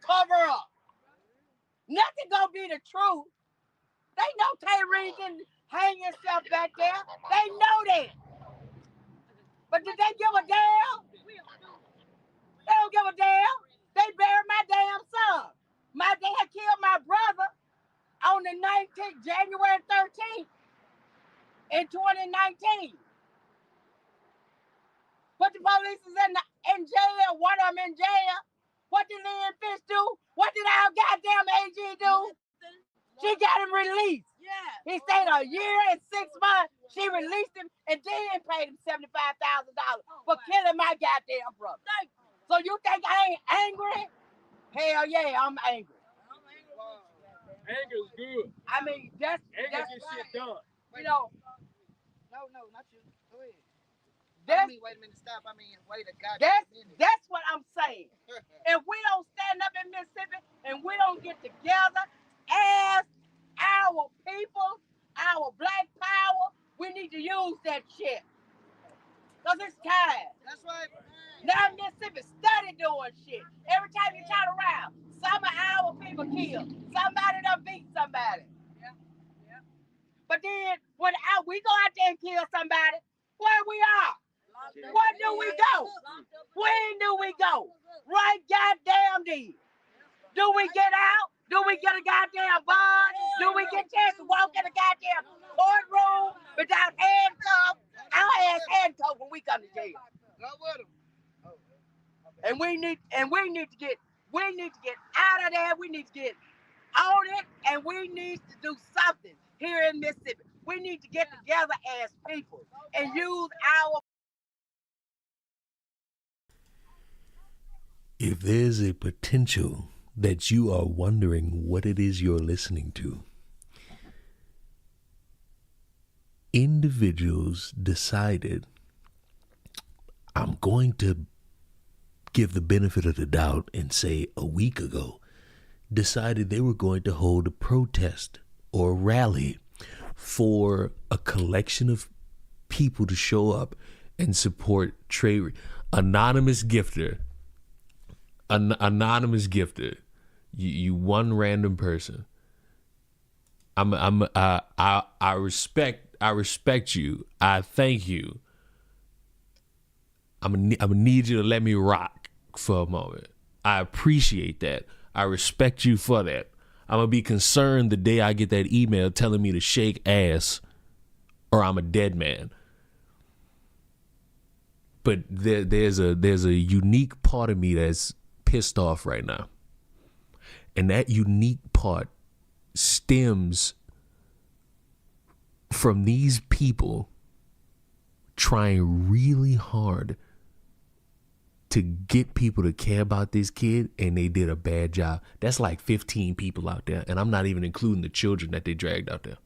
cover up. Nothing gonna be the truth. They know Tyree didn't hang himself back there. They know that. But did they give a damn? They don't give a damn. They buried my damn son. They had killed my brother on the 19th, January 13th in 2019. But the police is in jail. One of them in jail. What did Lynn Fish do? What did our goddamn AG do? She got him released. Yeah. He stayed a year and 6 months. She released him and then paid him $75,000 for killing my goddamn brother. So you think I ain't angry? Hell yeah, I'm angry. Anger is good. I mean, that's get shit done. You know. No, not you. Go ahead. Wait a minute, stop. Wait a goddamn minute. That's what I'm saying. If we don't stand up in Mississippi and we don't get together as our people, our black power, we need to use that shit. Because it's time. That's right. Now Mississippi study doing shit. Every time you turn around, some of our people killed. Somebody done beat somebody. Yeah. But then when we go out there and kill somebody, where we are? Where do we go? When do we go? Right goddamn then. Do we get out? Do we get a goddamn bond? Do we get a chance to walk in a goddamn courtroom without handcuffs? Our ass handcuffed when we come to jail. And we need to get out of there. We need to get on it, and we need to do something here in Mississippi. We need to get together as people and use our. If there's a potential that you are wondering what it is you're listening to, individuals decided, I'm going to give the benefit of the doubt and say a week ago, decided they were going to hold a protest or a rally for a collection of people to show up and support Trey. Anonymous gifter. Anonymous gifter. You one random person. I respect you. I thank you. I'm gonna need you to let me rock for a moment. I appreciate that. I respect you for that. I'm gonna be concerned the day I get that email telling me to shake ass or I'm a dead man. But there's a unique part of me that's pissed off right now. And that unique part stems from these people trying really hard to get people to care about this kid, and they did a bad job. That's like 15 people out there, and I'm not even including the children that they dragged out there.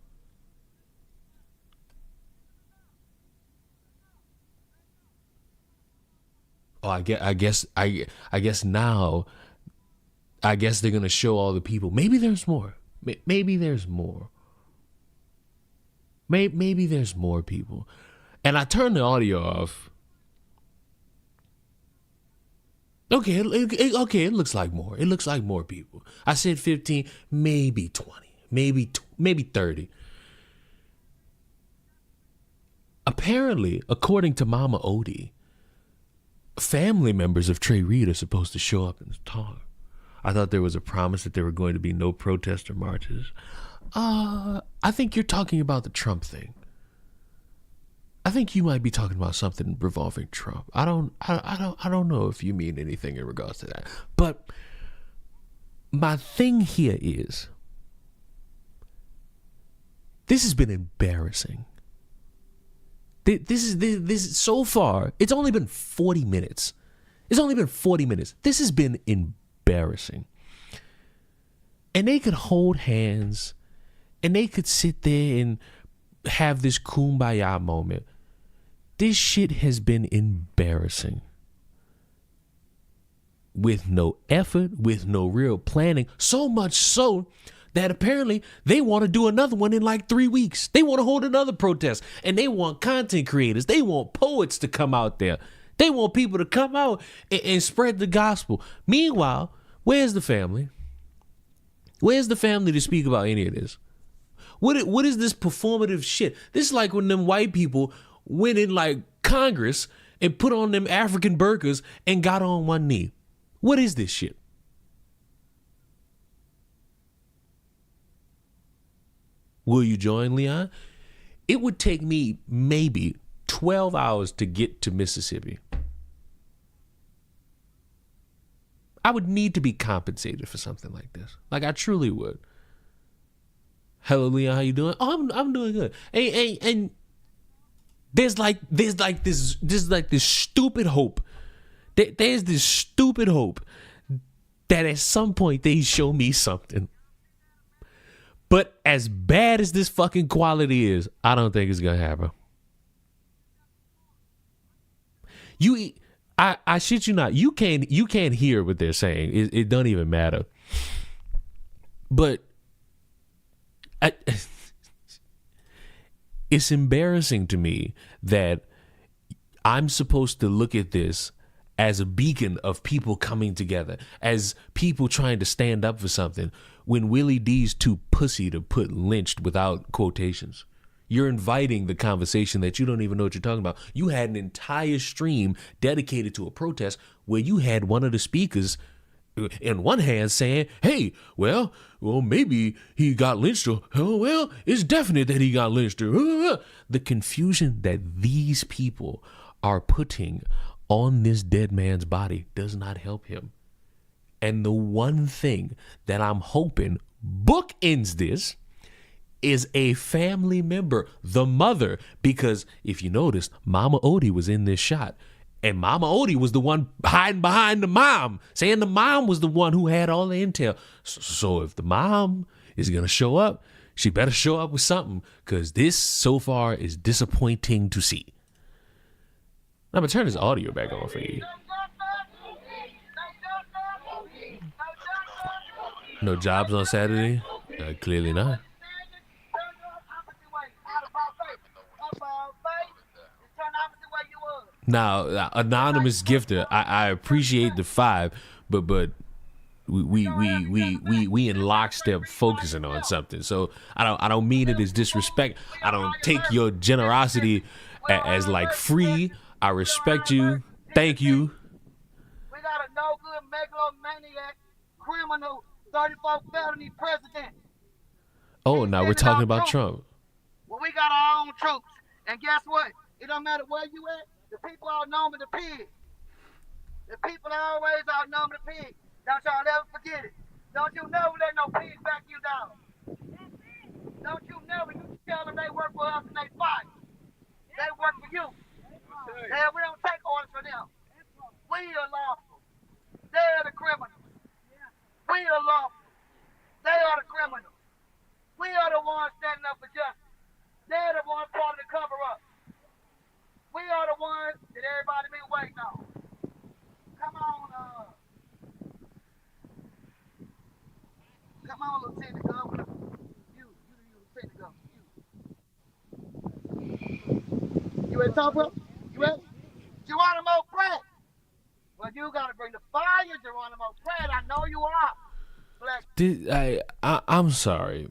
Oh, I guess now, I guess they're gonna show all the people. Maybe there's more. Maybe there's more. Maybe there's more people. And I turned the audio off. Okay, it looks like more. It looks like more people. I said 15, maybe 20, maybe 30. Apparently, according to Mama Odie, family members of Trey Reed are supposed to show up and talk. I thought there was a promise that there were going to be no protest or marches. I think you're talking about the Trump thing. I think you might be talking about something revolving Trump. I don't know if you mean anything in regards to that. But my thing here is, this has been embarrassing. This is so far. It's only been 40 minutes. It's only been 40 minutes. This has been embarrassing. And they could hold hands, and they could sit there and have this kumbaya moment. This shit has been embarrassing. With no effort, with no real planning. So much so that apparently they want to do another one in like 3 weeks. They want to hold another protest. And they want content creators. They want poets to come out there. They want people to come out and spread the gospel. Meanwhile, Where's the family? Where's the family to speak about any of this? What is this performative shit? This is like when them white people went in like Congress and put on them African burqas and got on one knee. What is this shit? Will you join, Leon? It would take me maybe 12 hours to get to Mississippi. I would need to be compensated for something like this. Like, I truly would. Hello, Leon, how you doing? Oh, I'm doing good. And there's this stupid hope. There's this stupid hope that at some point they show me something. But as bad as this fucking quality is, I don't think it's gonna happen. I shit you not. You can't hear what they're saying. It don't even matter. But it's embarrassing to me that I'm supposed to look at this as a beacon of people coming together, as people trying to stand up for something, when Willie D's too pussy to put lynched without quotations. You're inviting the conversation that you don't even know what you're talking about. You had an entire stream dedicated to a protest where you had one of the speakers in one hand saying, hey, well, maybe he got lynched. Or, oh, well, it's definite that he got lynched. The confusion that these people are putting on this dead man's body does not help him. And the one thing that I'm hoping bookends this is a family member, the mother, because if you noticed, Mama Odie was in this shot. And Mama Odie was the one hiding behind the mom, saying the mom was the one who had all the intel. So if the mom is going to show up, she better show up with something, because this so far is disappointing to see. I'm going to turn this audio back on for you. No jobs on Saturday? Clearly not. Now, anonymous gifter, I appreciate the 5, but we in lockstep focusing on something. So I don't mean it as disrespect. I don't take your generosity as like free. I respect you. Thank you. We got a no good megalomaniac, criminal, 34 felony president. Oh, now we're talking about Trump. Well, we got our own troops, and guess what? It don't matter where you at. The people outnumber the pigs. The people always outnumber the pigs. Don't y'all ever forget it. Don't you never let no pigs back you down. Don't you never tell them they work for us and they fight. They work for you. And we don't take orders from them. We are lawful. They are the criminals. We are lawful. They are the criminals. We are the ones standing up for justice. They're the ones part of the cover-up. We are the ones that everybody been waiting on. Come on, Lieutenant Governor. You Lieutenant Governor. You ready to talk, bro? You ready? Geronimo Pratt. Well, you gotta bring the fire, Geronimo Pratt. I know you are. I'm sorry,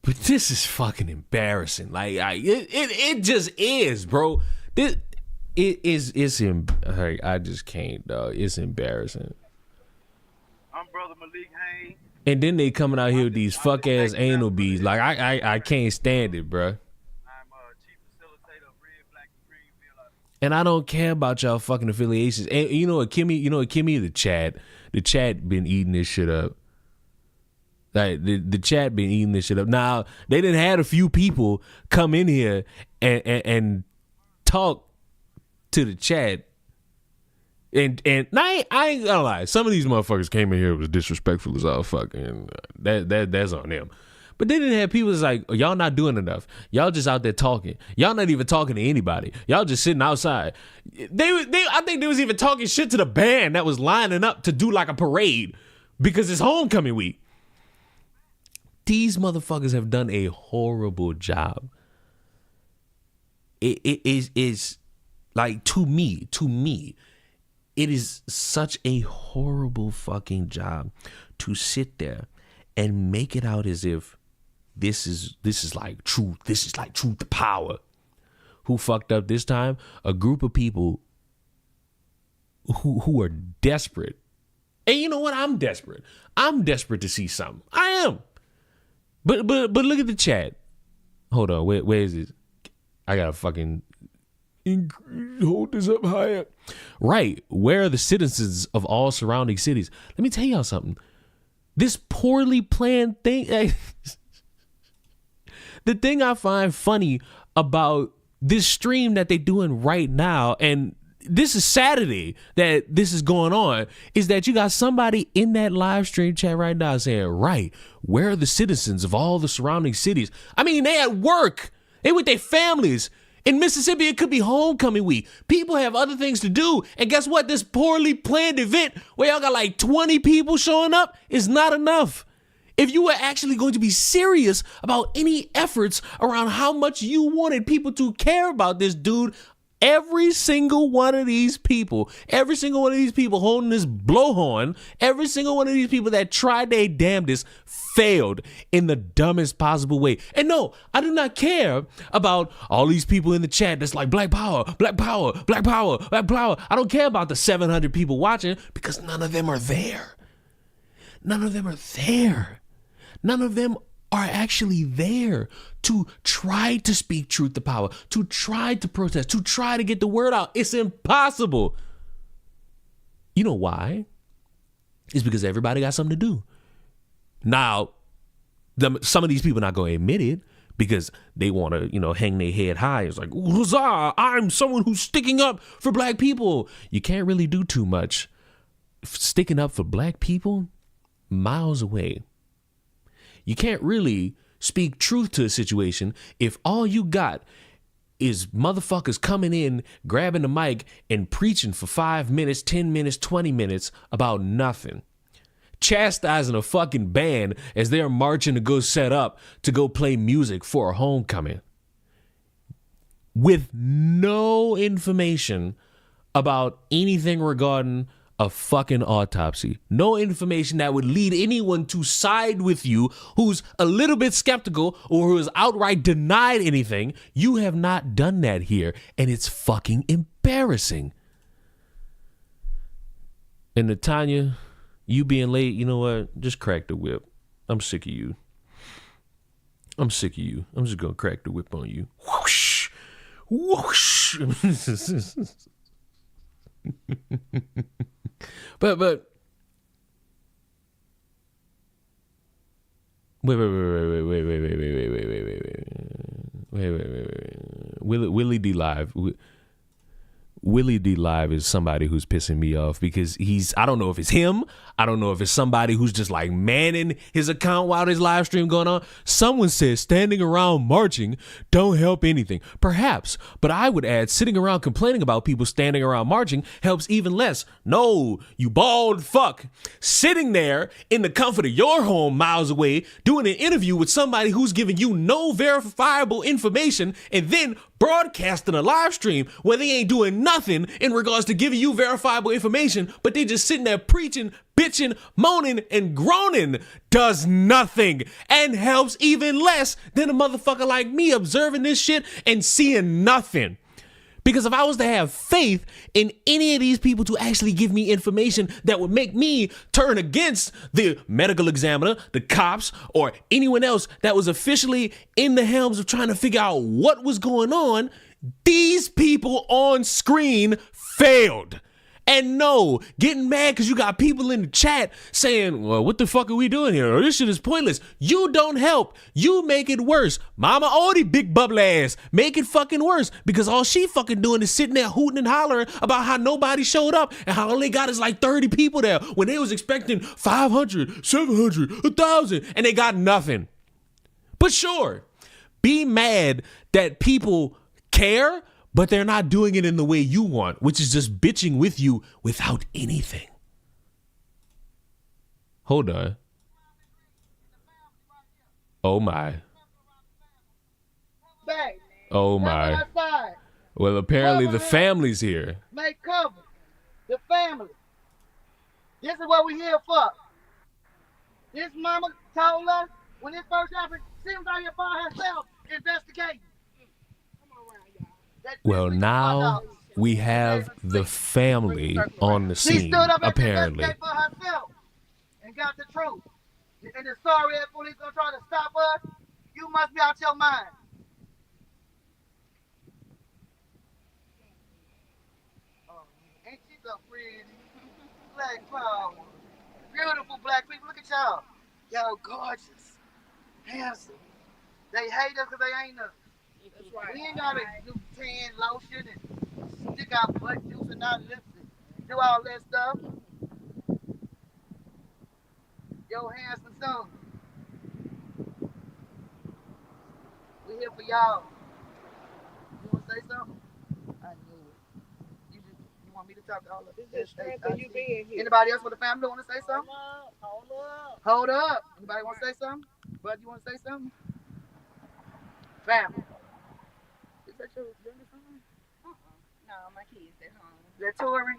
but this is fucking embarrassing. Like, it just is, bro. I just can't, dog. It's embarrassing. I'm Brother Malik Haynes. And then they coming out here with these fuck ass anal beads. Like, I can't stand it, bro. I'm chief facilitator of Red, Black, and Greenville. And I don't care about y'all fucking affiliations. And you know what, Kimmy, the chat been eating this shit up. Like, the chat been eating this shit up. Now, they done had a few people come in here and talk to the chat. And I ain't gonna lie, some of these motherfuckers came in here was disrespectful as all fucking. That's on them. But they didn't have people that's like, y'all not doing enough. Y'all just out there talking. Y'all not even talking to anybody. Y'all just sitting outside. I think they was even talking shit to the band that was lining up to do like a parade because it's homecoming week. These motherfuckers have done a horrible job. It is like, to me, It is such a horrible fucking job to sit there and make it out as if this is like truth. This is like truth to power. Who fucked up this time? A group of people who are desperate. And you know what? I'm desperate. I'm desperate to see something. I am. But look at the chat. Hold on. Where is it? I gotta fucking hold this up higher. Right. Where are the citizens of all surrounding cities? Let me tell y'all something. This poorly planned thing. The thing I find funny about this stream that they're doing right now, and this is Saturday that this is going on, is that you got somebody in that live stream chat right now saying, right, where are the citizens of all the surrounding cities? I mean, they at work. They with their families. In Mississippi, it could be homecoming week. People have other things to do. And guess what? This poorly planned event where y'all got like 20 people showing up is not enough. If you were actually going to be serious about any efforts around how much you wanted people to care about this dude, every single one of these people holding this blowhorn, every single one of these people that tried their damnedest failed in the dumbest possible way. And no, I do not care about all these people in the chat that's like Black Power, Black Power, Black Power, Black Power. I don't care about the 700 people watching because none of them are there. None of them are there. None of them are actually there to try to speak truth to power, to try to protest, to try to get the word out. It's impossible. You know why? It's because everybody got something to do. Now, some of these people not going to admit it because they want to, hang their head high. It's like, huzzah, I'm someone who's sticking up for black people. You can't really do too much. Sticking up for black people, miles away. You can't really speak truth to a situation if all you got is motherfuckers coming in, grabbing the mic and preaching for 5 minutes, 10 minutes, 20 minutes about nothing. Chastising a fucking band as they're marching to go set up to go play music for a homecoming. With no information about anything regarding a fucking autopsy. No information that would lead anyone to side with you who's a little bit skeptical or who has outright denied anything. You have not done that here, and it's fucking embarrassing. And Natanya, you being late, you know what? Just crack the whip. I'm sick of you. I'm sick of you. I'm just gonna crack the whip on you. Whoosh! Whoosh! But wait. Willie D Live. Willie D Live is somebody who's pissing me off because I don't know if it's him. I don't know if it's somebody who's just like manning his account while this live stream going on. Someone says standing around marching don't help anything. Perhaps, but I would add sitting around complaining about people standing around marching helps even less. No, you bald fuck. Sitting there in the comfort of your home miles away doing an interview with somebody who's giving you no verifiable information and then broadcasting a live stream where they ain't doing nothing in regards to giving you verifiable information, but they just sitting there preaching, bitching, moaning, and groaning does nothing and helps even less than a motherfucker like me observing this shit and seeing nothing. Because if I was to have faith in any of these people to actually give me information that would make me turn against the medical examiner, the cops, or anyone else that was officially in the helms of trying to figure out what was going on, these people on screen failed. And no, getting mad because you got people in the chat saying, well, what the fuck are we doing here? This shit is pointless. You don't help. You make it worse. Mama Odie, big bubble ass, make it fucking worse because all she fucking doing is sitting there hooting and hollering about how nobody showed up and how all they got is like 30 people there when they was expecting 500, 700, 1,000 and they got nothing. But sure, be mad that people care, but they're not doing it in the way you want, which is just bitching with you without anything. Hold on. Oh my. Oh my. Well, apparently the family's here. Make cover. The family. This is what we here for. This mama told us when this first happened, she was out here by herself investigating. Well, now we have the family on the She scene, stood up and apparently. investigated for herself and got the truth. And the sorry ass police gonna try to stop us. You must be out your mind. Oh, ain't she so pretty? Black power. Beautiful black people. Look at y'all. Y'all gorgeous. Handsome. They hate us because they ain't us. That's right. We ain't gotta do tan lotion and stick our butt juice and our lips and do all that stuff. Yo, handsome son. We here for y'all. You wanna say something? I knew it. You want me to talk to all of this? This is strength of you being here. Anybody else with the family wanna say something? Hold up. Hold up. Anybody wanna say something? Bud, you wanna say something? Family. Is that your youngest son? No, my kids at home. Is that Tory?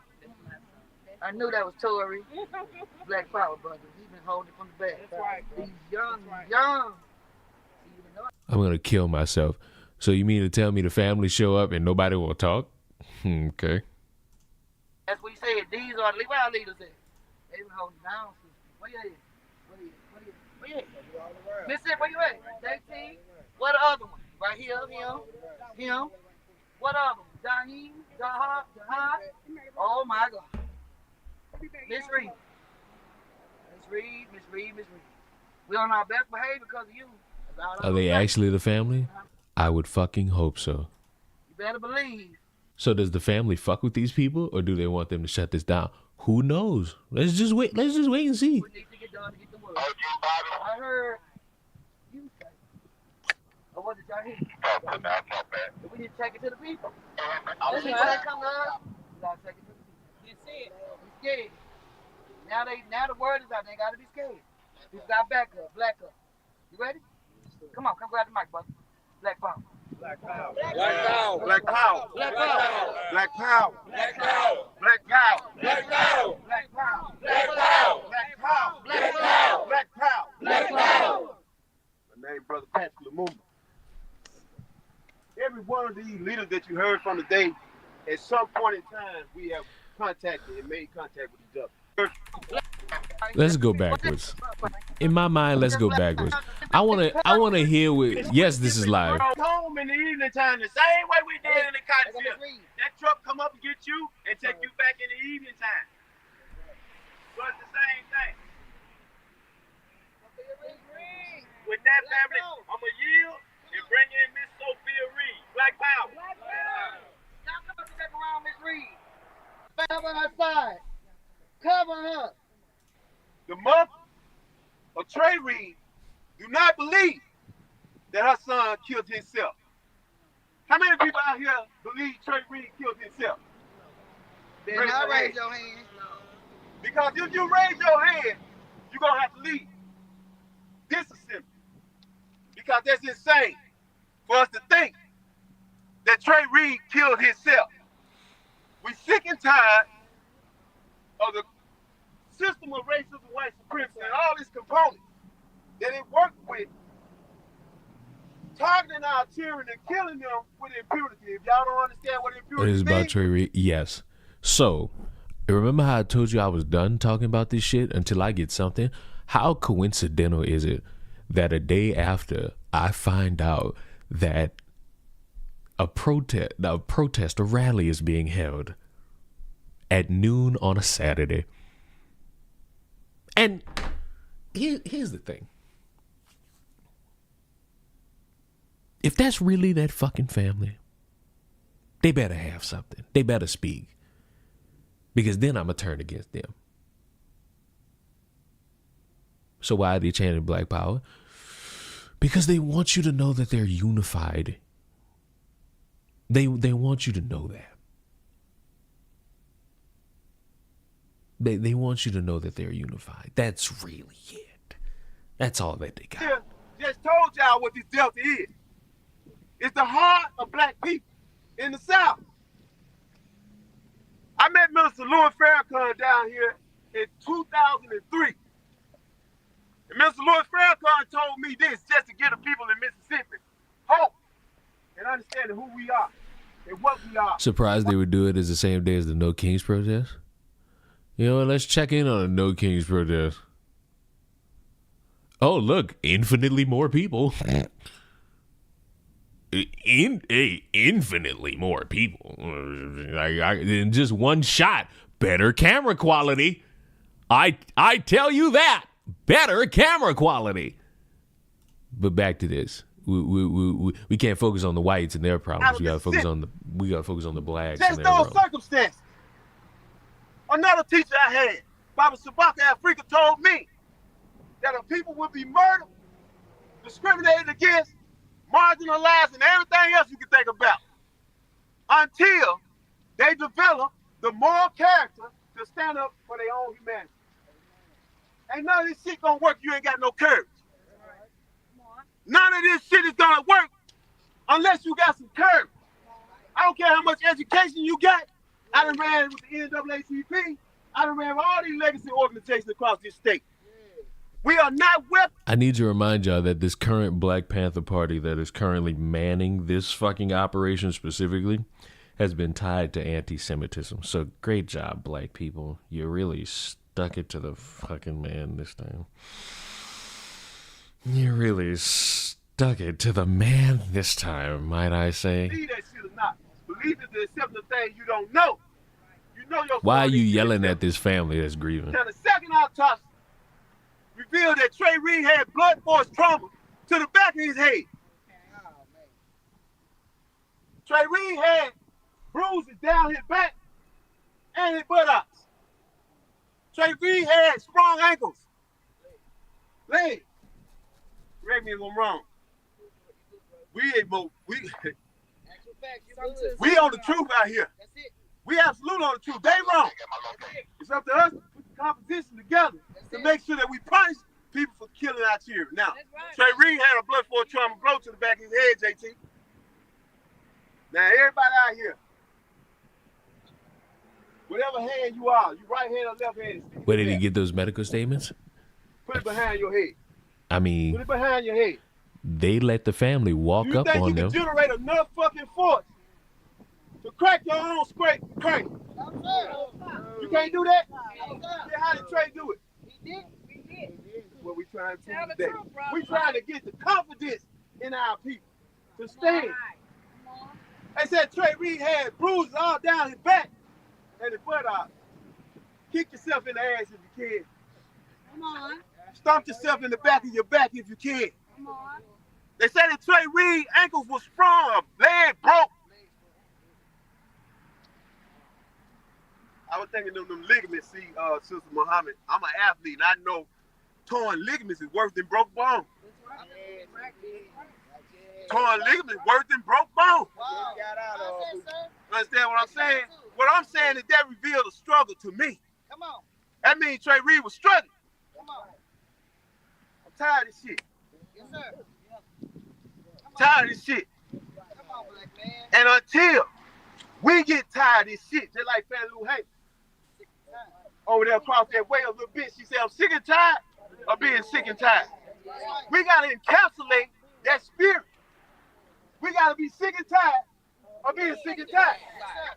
I knew that was Tory. Black Power brothers. He's been holding it from the back. That's right, bro. He's young, That's right. young. I'm gonna kill myself. So you mean to tell me the family show up and nobody will talk? Okay. As we said, these are where our leaders at. They been holding down. Where you at? Where you at? Mississippi, where you at? JT? What the other one? Right here, him. What other one? Jaheem? Jahad? Oh my God. Miss Reed. We on our best behavior because of you. Are they actually the family? I would fucking hope so. You better believe. So does the family fuck with these people, or do they want them to shut this down? Who knows? Let's just wait and see. We need to get done to get the word. I heard you say. Or was it Jaheem? We need to take it to the people. This is what come to us. We gotta take it to the people. You see it. We scared. Now the word is out. They gotta be scared. We got back up, black up. You ready? Come on, come grab the mic, brother. Black Power. Black power. Black power. Black power. Black Power. Black power. Black power. Black power. Black power. Black Power. Black power. Black power. Black Power. Black power. Black power. My name Brother Patrick Lumumba. Every one of these leaders that you heard from today, at some point in time, we have contacted and made contact with each other. Let's go backwards. In my mind, let's go backwards. I wanna hear what. Yes, this is live. Home in the evening time, the same way we did in the cotton field. That truck come up and get you and take you back in the evening time. So it's the same thing. With that family, I'm going to yield and bring in Miss Sophia Reed. Black Power. Y'all come up back around Miss Reed. Cover her side. Cover her. The mother of Trey Reed do not believe that her son killed himself. How many people out here believe Trey Reed killed himself? Then not raise your hand. Because if you raise your hand, you're going to have to leave this assembly. Because that's insane for us to think that Trey Reed killed himself. We sick and tired of the system of racism, white supremacy, and all these components that it worked with, targeting our children and killing them with impunity. If y'all don't understand what impunity It is about means, Trey Reed. Yes. So, remember how I told you I was done talking about this shit until I get something? How coincidental is it that a day after I find out that a rally is being held at noon on a Saturday? And here's the thing. If that's really that fucking family, they better have something. They better speak. Because then I'm going to turn against them. So why are they chanting Black Power? Because they want you to know that they're unified. They want you to know that. They want you to know that they're unified. That's really it. That's all that they got. just told y'all what this Delta is. It's the heart of black people in the South. I met Minister Louis Farrakhan down here in 2003. And Mr. Louis Farrakhan told me this just to give the people in Mississippi hope and understanding who we are and what we are. Surprised they would do it as the same day as the No Kings protest? You know what? Let's check in on a No Kings protest. Oh, look, infinitely more people. Infinitely more people. In just one shot. Better camera quality. I tell you that. Better camera quality. But back to this. We can't focus on the whites and their problems. We gotta focus on the blacks There's and their no problems. circumstances. Another teacher I had, Baba Sabaka Afrika, told me that if people would be murdered, discriminated against, marginalized, and everything else you can think about, until they develop the moral character to stand up for their own humanity. Ain't none of this shit gonna work. You ain't got no courage. None of this shit is gonna work unless you got some courage. I don't care how much education you got. I done ran with the NAACP. I done ran with all these legacy organizations across this state. We are not weapons. I need to remind y'all that this current Black Panther Party that is currently manning this fucking operation specifically has been tied to anti-Semitism. So great job, black people. You really stuck it to the fucking man this time. You really stuck it to the man this time, might I say. Believe that shit or not. Believe it to accept the thing you don't know. You know your Why are story, you yelling at this family that's grieving? Now, the second autopsy revealed that Trey Reed had blood force trauma to the back of his head. Trey Reed had bruises down his back and his buttocks. Trey Reed had strong ankles, legs. Correct me if I'm wrong. We on the truth out here. We absolutely on the truth. They wrong. It's up to us to put the composition together to make sure that we punish people for killing our children. Now, Trey Reed had a blood force trauma blow to the back of his head, JT. Now, everybody out here, whatever hand you are, you right hand or left hand. Where did he get those medical statements? Put it behind your head. I Put mean, it behind your head. they let the family walk You up think on you them. can generate enough fucking force to crack your own scrape crank? You can't do that? Then how did Trey do it? He did. What we trying to do Tell the today. truth, bro. We trying to get the confidence in our people to stand. They said Trey Reed had bruises all down his back and his butt out. Kick yourself in the ass if you can. Come on. Stomp yourself in the back of your back if you can. Come on. They said that Trey Reed ankles were sprung, leg broke. I was thinking of them ligaments. See, Sister Muhammad, I'm an athlete and I know torn ligaments is worse than broke bone. Torn ligaments worse than broke bone. You understand what I'm saying? What I'm saying is that revealed a struggle to me. Come on. That means Trey Reed was struggling. Come on. I'm tired of this shit. Yes, sir. Tired of this shit. Come on, black man. And until we get tired of this shit, just like Fannie Lou Hank over there across that way a little bit, she said, I'm sick and tired of being sick and tired. We got to encapsulate that spirit. We got to be sick and tired of being sick and tired.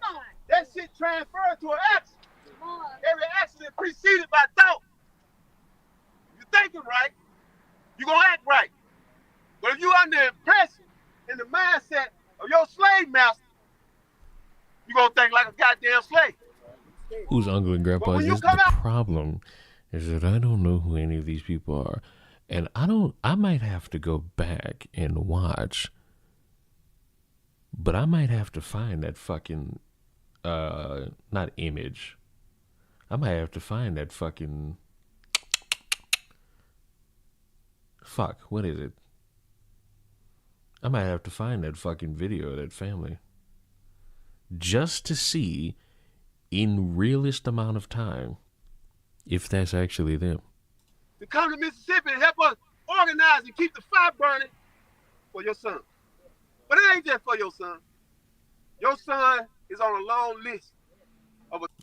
Come on. That shit transferred to an action. Come on. Every action is preceded by thought. You're thinking right, you're going to act right. But if you're under impression in the mindset of your slave master, you're going to think like a goddamn slave. Whose uncle and grandpa But when is you this? come The out- problem is that I don't know who any of these people are. And I might have to go back and watch, but I might have to find that fucking, not image. I might have to find that fucking, fuck, what is it? I might have to find that fucking video of that family just to see in realest amount of time if that's actually them. To come to Mississippi and help us organize and keep the fire burning for your son. But it ain't just for your son. Your son is on a long list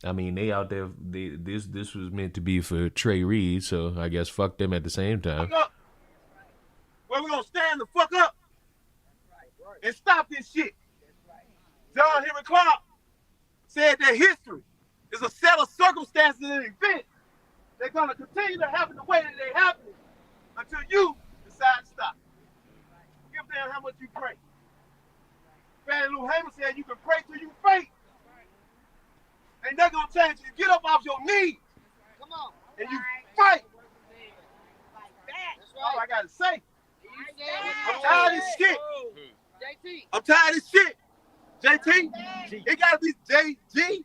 I mean, they out there. This was meant to be for Trey Reed, so I guess fuck them at the same time. Fuck up. Well, we're gonna stand the fuck up and stop this shit. John Henry Clark said that history is a set of circumstances and events. They're gonna continue to happen the way that they happen until you decide to stop. Give a damn how much you pray. Fannie Lou Hamer said you can pray till you faint. Ain't that gonna change you. Get up off your knees. Come on. And you fight. That's All I right. gotta say. I'm I'm tired of this shit. JT. I'm tired of this shit. JT, it gotta be JG. JT.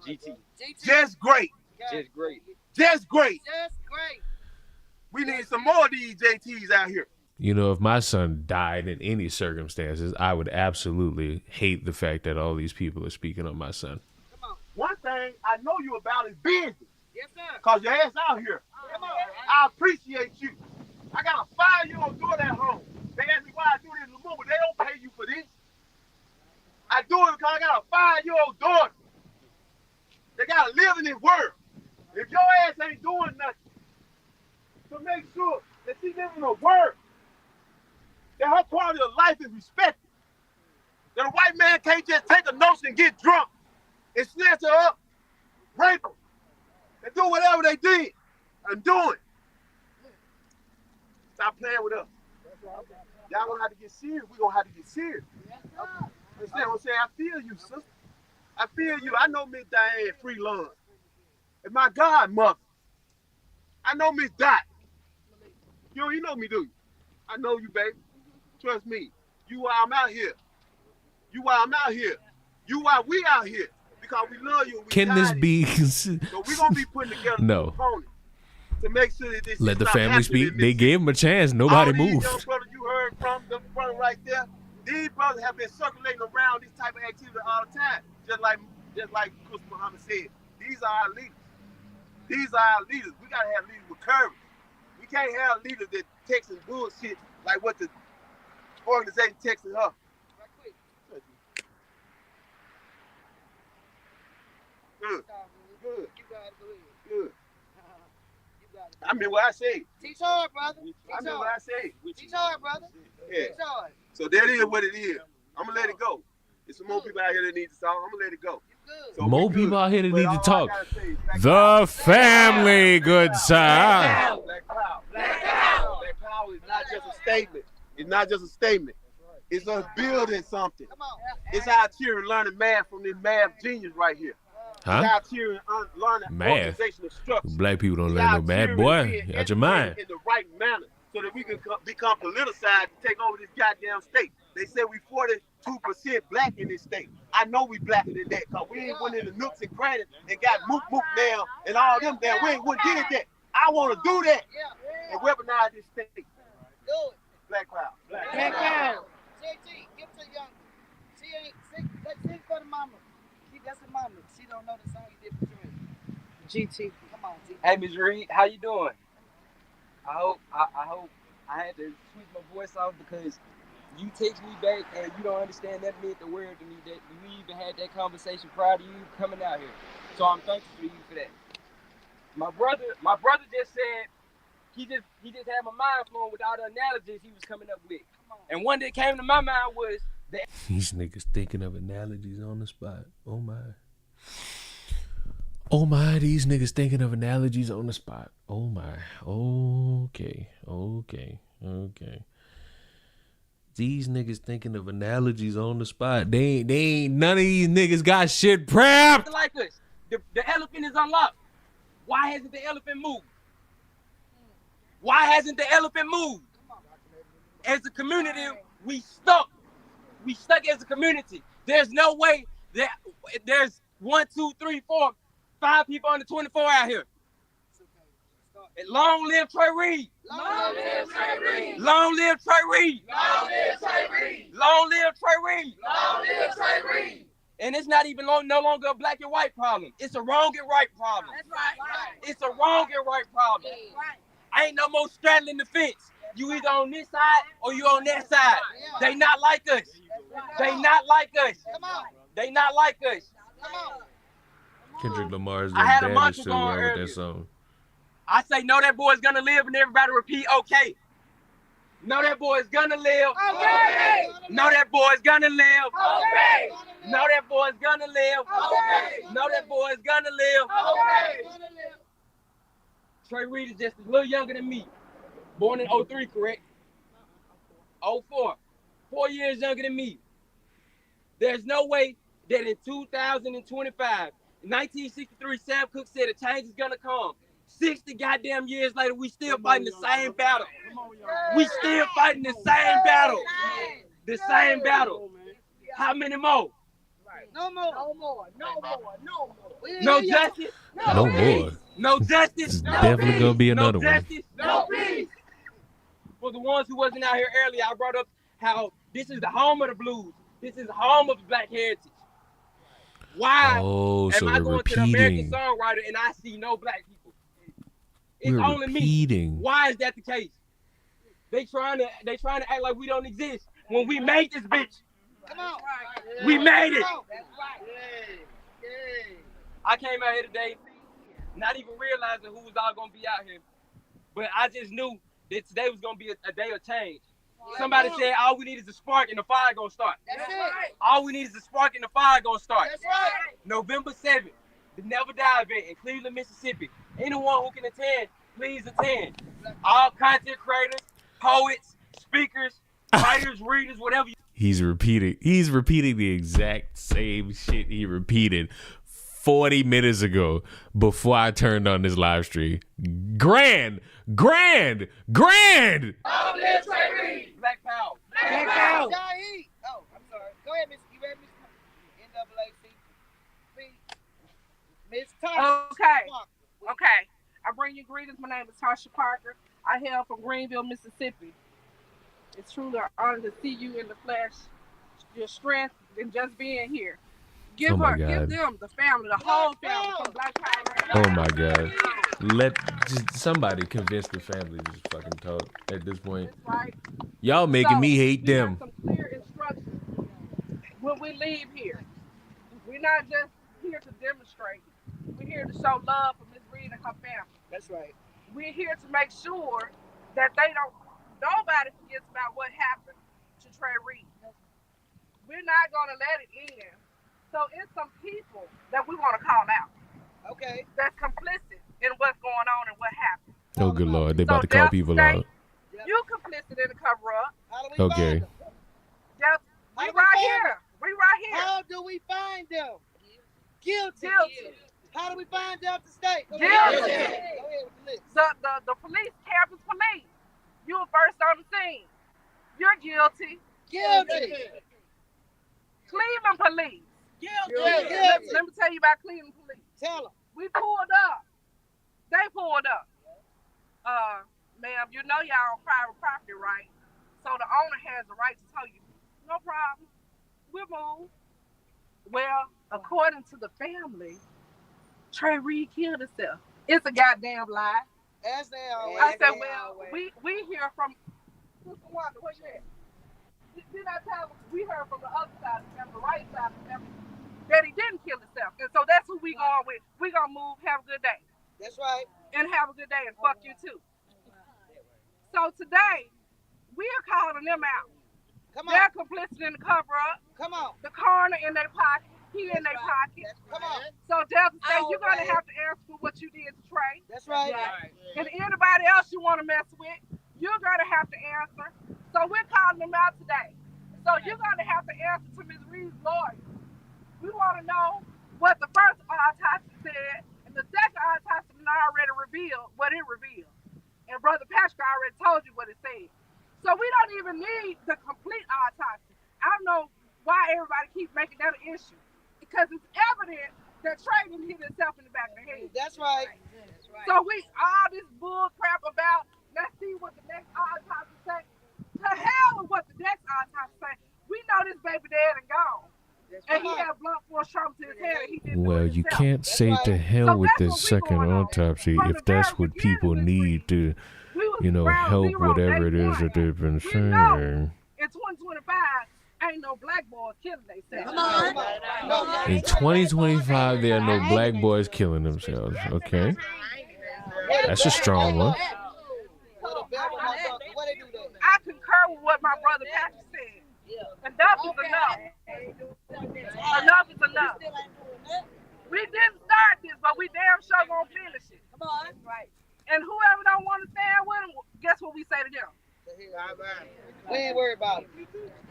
GT. Just great. Just great. Just great. Just great. We need some more of these JTs out here. You know, if my son died in any circumstances, I would absolutely hate the fact that all these people are speaking on my son. Come on. One thing I know you about is business. Yes, sir. Cause your ass out here. Come on. I appreciate you. I got a 5-year-old daughter at home. They ask me why I do this in the movie. They don't pay you for this. I do it because I got a 5-year-old daughter. They gotta live in this world. If your ass ain't doing nothing to make sure that she lives in a world that her quality of life is respected, that a white man can't just take a notion and get drunk and snatch her up, rape her, and do whatever they did and do it. Stop playing with us. Y'all gonna have to get serious. We gonna have to get serious. Understand what I'm saying? I feel you, sister. I feel you. I know Miss Diane free lunch. And my godmother. I know Miss Dot. You know me, do you? I know you, baby. Trust me. You why I'm out here. You why I'm out here. You why we out here. Because we love you. And we Can this tired of be? you. So we're gonna be putting together No. a component to make sure that this Let shit the stop family happening speak. in They Mississippi. gave him a chance. Nobody All these moved. young brothers you heard from, the brother right there, these brothers have been circulating around this type of activity all the time. Just like Chris Muhammad said, these are our leaders. These are our leaders. We gotta have leaders with courage. We can't have leaders that texting bullshit like what the organization texting her. Right quick. Good, good, You got it. Go ahead. good. You got it. I mean what I say. Teach hard, brother. I Teach mean what hard. I say. Teach hard, brother. Yeah. Teach hard. So that is what it is. I'm gonna let it go. There's some more people out here that need to talk. I'm gonna let it go. You good. So More we good. people out here that But need to all I talk. gotta say is Black The Power. family, good side. Black Power. Black Power. Black Power is not just a statement. It's not just a statement. It's us building something. Come on. It's our children learning math from this math genius right here. It's Huh? our children learning Math? organizational structure. Black people don't It's learn our no bad children boy. being Out your mind. educated in the right manner so that we can become politicized to take over this goddamn state. They say we 42% black in this state. I know we blacker than that because we ain't went in the nooks and crannies and got mook now and all them damn. We ain't did that. I want to do that Yeah. and weaponize this state. Do it. Black Power. Black Power. JT, give to young. She ain't sing for the mama. That's the mama. She don't know the song you did for Trey. GT. Come on, G. Hey, Ms. Reed, how you doing? I hope I had to switch my voice off because you text me back and you don't understand that meant the world to me that we even had that conversation prior to you coming out here. So I'm thankful for you for that. My brother just said he just had my mind flowing with all the analogies he was coming up with. And one that came to my mind was the These niggas thinking of analogies on the spot. Oh my. Oh my, these niggas thinking of analogies on the spot. Oh my. Okay. These niggas thinking of analogies on the spot. They ain't none of these niggas got shit prepped. like us. The elephant is unlocked. Why hasn't the elephant moved? Why hasn't the elephant moved? As a community, we stuck. We stuck as a community. There's no way that there's 1, 2, 3, 4, 5 people under 24 out here. And long live Trey Reed. Long live Trey Reed. Long live Trey Reed. Long live Trey Reed. Long live Trey Reed. Long live Trey Reed. And it's not even no longer a black and white problem. It's a wrong and right problem. That's right. It's a wrong and right problem. Ain't no more straddling the fence. You either on this side or you on that side. They not like us. They not like us. Come on. They not like us. Come on. Kendrick Lamar's I had a dad is mantra still going wrong with earlier. that song. I say, no, that boy's gonna live, and everybody repeat, okay. No, that boy's gonna live. Okay. No, that boy's gonna live. Okay. No, that boy's gonna live. Okay. No, that boy's gonna live. Okay. Trey Reed is just a little younger than me. Born in 03, correct? 04. 4 years younger than me. There's no way that in 2025, 1963, Sam Cooke said a change is gonna come. 60 goddamn years later, we still fighting the same battle. We still fighting the same battle. The same battle. How many more? No more. No more. No more. No more. No justice? No more. No justice? It's definitely gonna be another no one. justice? No peace. For the ones who wasn't out here earlier, I brought up how this is the home of the blues. This is the home of black heritage. Why Oh, so am I we're going to the American repeating. songwriter and I see no black people? It's We're only me. repeating. Why is that the case? They trying to act like we don't exist when we made this bitch. Come on. We made it. Come on. That's right. I came out here today, not even realizing who was all gonna be out here, but I just knew that today was gonna be a day of change. Somebody said all we need is a spark and the fire gonna start. That's right. All we need is a spark and the fire gonna start. That's right. November 7th, the Never Die event in Cleveland, Mississippi. Anyone who can attend, please attend. All content creators, poets, speakers, writers, readers, whatever you He's repeating the exact same shit he repeated 40 minutes ago before I turned on this live stream. Grand! Black Power. Black Power. Shaheed. Oh, I'm sorry. Go ahead, Miss. You ready, Miss? NAACP. Miss Tasha. Okay. I bring you greetings. My name is Tasha Parker. I hail from Greenville, Mississippi. It's truly an honor to see you in the flesh, your strength, and just being here. Oh my Give God. them, the family, the whole family from Black Power. Oh my God. Let just somebody convince the family to just fucking talk at this point. That's right. Y'all making me hate we them. have some clear instructions when we leave here. We're not just here to demonstrate. We're here to show love for Miss Reed and her family. That's right. We're here to make sure that nobody forgets about what happened to Trey Reed. We're not going to let it end. So it's some people that we want to call out Okay. that's complicit in what's going on and what happened. Oh good Lord, they So about to call Delta people State, out. You complicit in the cover up. How do we Okay. find them? Delta, How we do we right find here. We right here. How do we find them? Guilty. Guilty. How do we find Delta State? Go Guilty. ahead. Go ahead with the list. The police, campus police. You were first on the scene. You're guilty. Guilty. Cleveland police. Guilty. Let me tell you about Cleveland police. Tell them. We pulled up. They pulled up. Ma'am, you know y'all on private property, right? So the owner has the right to tell you, no problem, we'll move. Well, according to the family, Trey Reed killed himself. It's a goddamn lie. As they always. I said, well, we hear from Sister Wanda, where you at? Did I tell you, we heard from the other side of the family, the right side of the family, that he didn't kill himself. And so that's who we going with. We gonna move, have a good day. That's right. And have a good day, and fuck you too. So today, we are calling them out. Come on. They're complicit in the cover-up. Come on. The coroner in their pocket. He in their pocket. Come on. So Delta State, you're gonna have to answer for what you did to Trey. That's right. And anybody else you want to mess with, you're gonna have to answer. So we're calling them out today. So you're gonna have to answer to Ms. Reed's lawyer. We want to know what the first autopsy said, and the second autopsy already revealed what it revealed. And Brother Patrick already told you what it said. So we don't even need the complete autopsy. I don't know why everybody keeps making that an issue. Because it's evident that Trey didn't hit himself in the back of the head. That's right. So we all this bull crap about let's see what the next autopsy say. To hell with what the next autopsy say. We know this baby dead and gone. And he had blunt force trauma to his head and he didn't do Well, it you himself. can't say to hell So with that's this what we second going on. autopsy From if the that's very what people beginning of this need to, We was you know, ground help zero, whatever it day is one. that they've been We know saying. in 2025, ain't no black boys killing themselves. In 2025, there are no black boys killing themselves. Okay. That's a strong one. I concur with what my brother Patrick said. Enough is enough. Enough is enough. We didn't start this, but we damn sure gonna finish it. Come on. Right. And whoever don't want to stand with them, guess what we say to them? We ain't worried about it.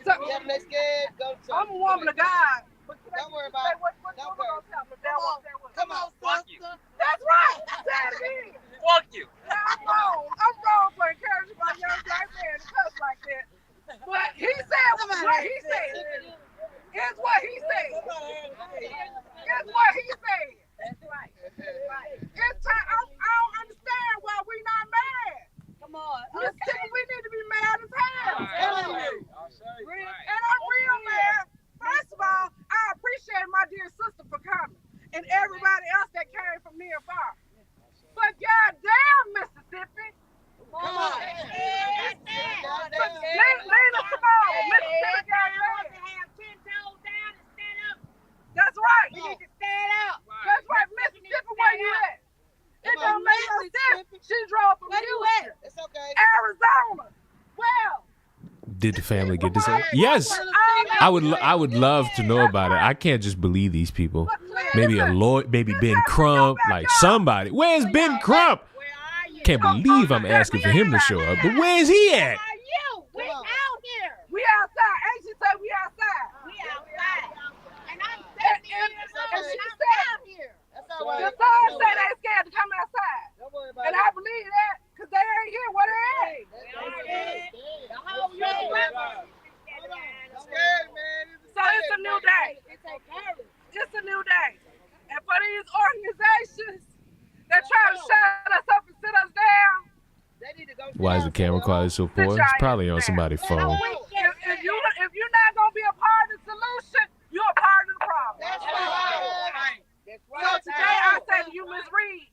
So, Yeah, let's get go to I'm a woman of God. But Don't worry about it. What Don't you gonna tell them if they don't want to stand with them? Come on, sister. That's right. Say it again. Fuck you. Yeah, I'm wrong. I'm wrong for encouraging my young black man to cuss like that. But he said what he said. It's what he said. It's what he said. That's right. It's time. I don't understand why we not mad. Come on. We need to be mad as hell. Real. And I'm real mad. First of all, I appreciate my dear sister for coming. And everybody else that came from near and far. But goddamn, Mississippi. Come on. Lena Simone, Mississippi got ready. That's right. You need to stand up. That's right, Mississippi, where you at? It don't make no sense. She drove from Where you Houston, at? It's okay. Arizona. Well, Did the family get this? Yes. I would love to know about it. I can't just believe these people. Maybe a lawyer, maybe Ben Crump, like somebody. Where's Ben Crump? Can't believe I'm asking for him to show up. But where's he at? You? We out here. we outside. Ain't she say we outside? We outside. And I'm And sitting here. she I'm said, out here. That's all the right. song say they scared to come outside. Don't worry about And it. I believe that because they ain't here. Where they at? The whole road. I'm scared, man. So it's a new day. It's a new day. And for these organizations that try to shut us up and sit us down, They need to go Why is the camera quality so poor? It's probably on somebody's phone. if you're not gonna be a part of the solution, you're a part of the problem. That's right. So today I say to you, Ms. Reed,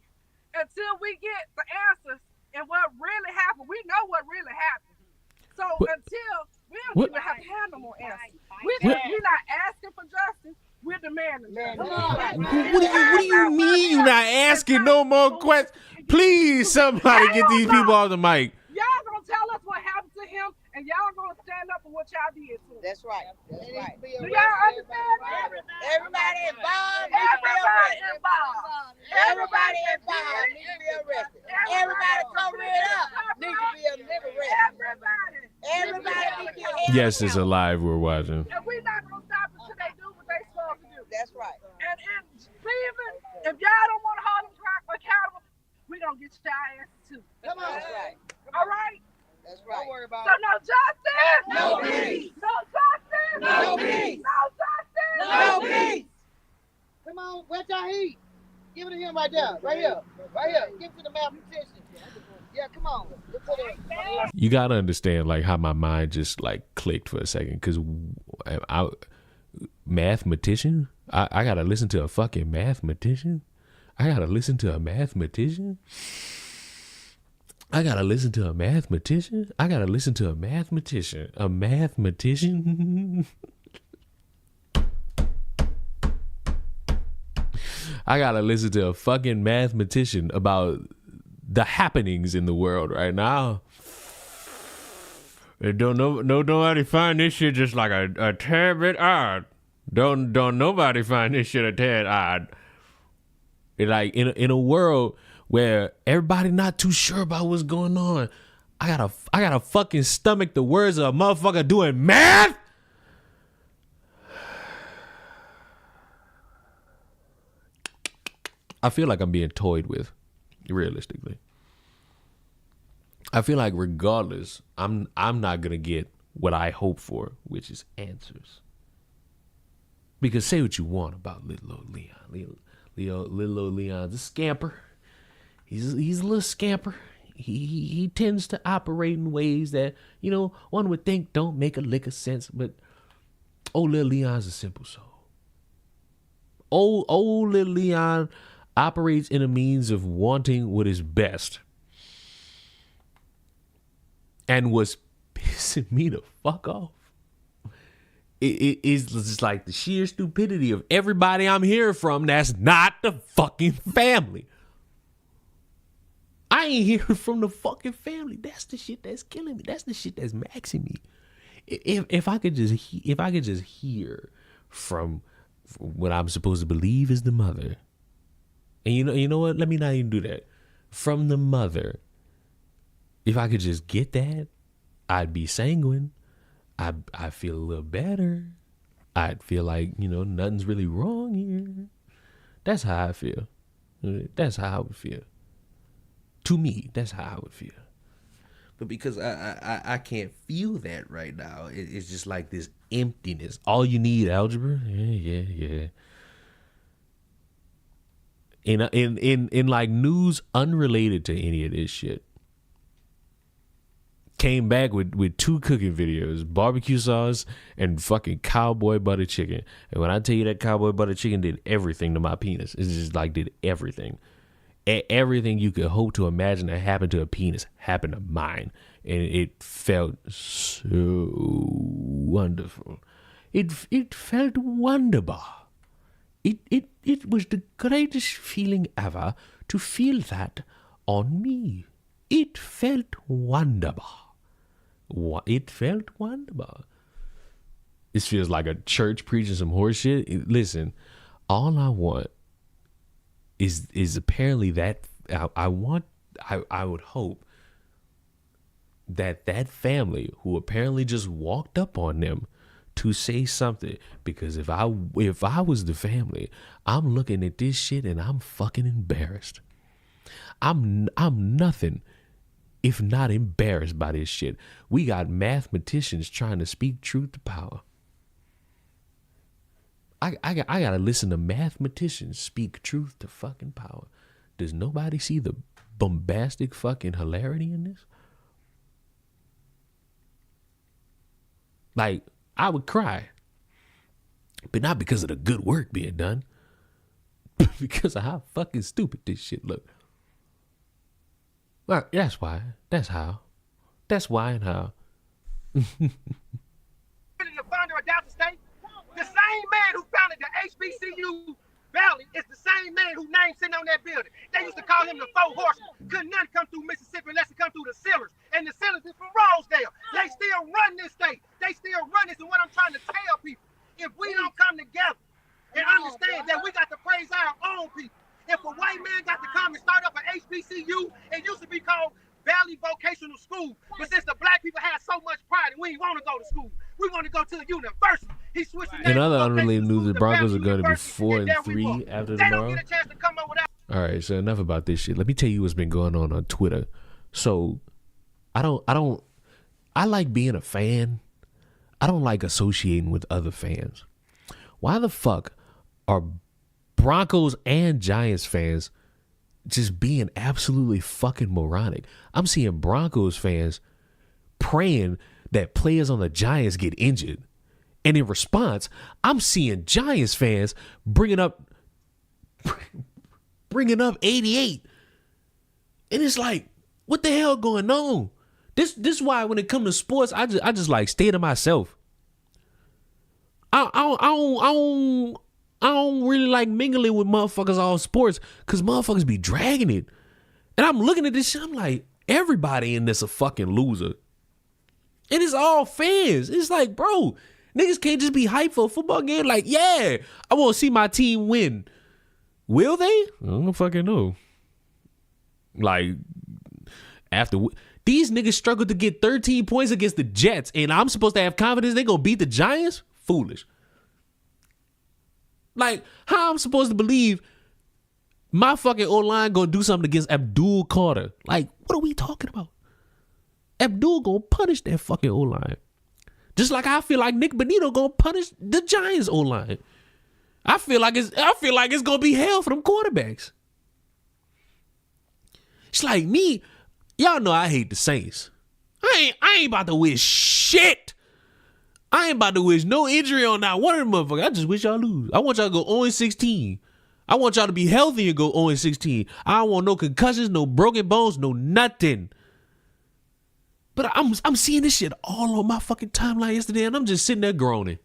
until we get the answers and what really happened, we know what really happened. So until we don't even have to have no more answers. You're not asking for justice. We're demanding justice. What do you mean you not asking no more questions? Please, somebody get these people off the mic. Y'all gonna tell us what happened to him, and y'all gonna stand up for what y'all did to him. That's right. That's right. Do y'all understand that? Everybody involved. Everybody involved. Everybody involved needs to be arrested. Everybody covered up needs to be arrested. Everybody needs to be held. Yes, it's a live we're watching. And we're not gonna stop until they do what they supposed to do. That's right. And Cleveland, if y'all don't want to hold them accountable, we gonna get your asses too. Come on. That's right. All right? That's right. Don't worry about So it. no justice. No peace. No justice. No peace. No justice. No peace. Come on, where's your heat? Give it to him right there. Right here. Right here. Give it to the mathematician. Yeah, come on. Look to the... You gotta understand like how my mind just like clicked for a second because I mathematician. I gotta listen to a fucking mathematician. I gotta listen to a mathematician. I gotta listen to a mathematician. I gotta listen to a mathematician. A mathematician. I gotta listen to a fucking mathematician about the happenings in the world right now. Don't nobody find this shit just like a tad bit odd. Don't nobody find this shit a tad odd. It like in a world where everybody not too sure about what's going on, I gotta fucking stomach the words of a motherfucker doing math. I feel like I'm being toyed with, realistically. I fil like regardless, I'm not gonna get what I hope for, which is answers. Because say what you want about little old Leon. Little old Leon's a scamper. He's a little scamper. He tends to operate in ways that, you know, one would think don't make a lick of sense, but old little Leon's a simple soul. Old little Leon operates in a means of wanting what is best. And what's pissing me the fuck off it's just like the sheer stupidity of everybody I'm hearing from that's not the fucking family. I ain't hearing from the fucking family. That's the shit that's killing me. That's the shit that's maxing me. If I could just hear from what I'm supposed to believe is the mother, and you know what? Let me not even do that. From the mother, if I could just get that, I'd be sanguine. I feel a little better. I'd feel like, nothing's really wrong here. That's how I feel. That's how I would feel. To me, that's how I would feel. But because I can't feel that right now, it's just like this emptiness. All you need, algebra? Yeah. In like news unrelated to any of this shit, came back with 2 cooking videos, barbecue sauce and fucking cowboy butter chicken. And when I tell you that cowboy butter chicken did everything to my penis, it's just like did everything. Everything you could hope to imagine that happened to a penis happened to mine. And it felt so wonderful. It felt wonderful. It was the greatest feeling ever to feel that on me. It felt wonderful. It felt wonderful. This feels like a church preaching some horse shit. Listen, all I want is apparently that I would hope that family who apparently just walked up on them to say something, because if I was the family, I'm looking at this shit and I'm fucking embarrassed. I'm nothing if not embarrassed by this shit. We got mathematicians trying to speak truth to power. I gotta listen to mathematicians speak truth to fucking power. Does nobody see the bombastic fucking hilarity in this? Like, I would cry, but not because of the good work being done, but because of how fucking stupid this shit look. Well, that's why. That's how. That's why and how. The founder of Delta State, the same man who founded the HBCU Valley is the same man whose name sitting on that building. They used to call him the Four Horsemen. Couldn't none come through Mississippi unless it come through the Steelers. And the Steelers is from Rosedale. They still run this state. They still run this. And what I'm trying to tell people, if we don't come together and understand that we got to praise our own people. If a white man got to come and start up an HBCU, it used to be called Valley Vocational School. But since the black people had so much pride and we didn't want to go to school, we want to go to the university. He switched the name. In other unrelated news, the Broncos are going to be 4-3 after tomorrow. They don't get a chance to come up with that. All right, so enough about this shit. Let me tell you what's been going on Twitter. So, I like being a fan. I don't like associating with other fans. Why the fuck are Broncos and Giants fans just being absolutely fucking moronic? I'm seeing Broncos fans praying that players on the Giants get injured. And in response, I'm seeing Giants fans bringing up 88. And it's like, what the hell going on? This is why when it comes to sports, I just like stay to myself. I don't really like mingling with motherfuckers all sports because motherfuckers be dragging it. And I'm looking at this shit, I'm like, everybody in this a fucking loser. And it's all fans. It's like, bro, niggas can't just be hyped for a football game. Like, yeah, I want to see my team win. Will they? I don't fucking know. Like, after these niggas struggled to get 13 points against the Jets, and I'm supposed to have confidence they gonna beat the Giants? Foolish. Like, how I'm supposed to believe my fucking O-line gonna do something against Abdul Carter? Like, what are we talking about? Abdul gonna punish that fucking O-line. Just like I feel like Nick Bonito gonna punish the Giants O-line. I feel like it's gonna be hell for them quarterbacks. It's like me, y'all know I hate the Saints. I ain't about to wish shit. I ain't about to wish no injury on not one of them motherfuckers. I just wish y'all lose. I want y'all to go 0-16. I want y'all to be healthy and go 0-16. I don't want no concussions, no broken bones, no nothing. But I'm seeing this shit all on my fucking timeline yesterday, and I'm just sitting there groaning.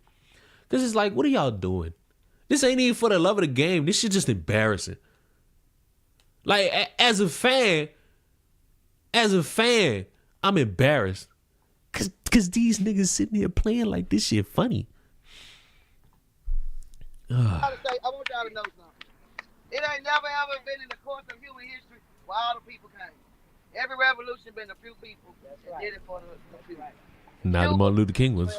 Because it's like, what are y'all doing? This ain't even for the love of the game. This shit just embarrassing. Like, as a fan, I'm embarrassed. Cause these niggas sitting here playing like this shit funny. I want y'all to know something. It ain't never ever been in the course of human history where all the people came. Every revolution been a few people that did it for the people. Not the Martin Luther King ones.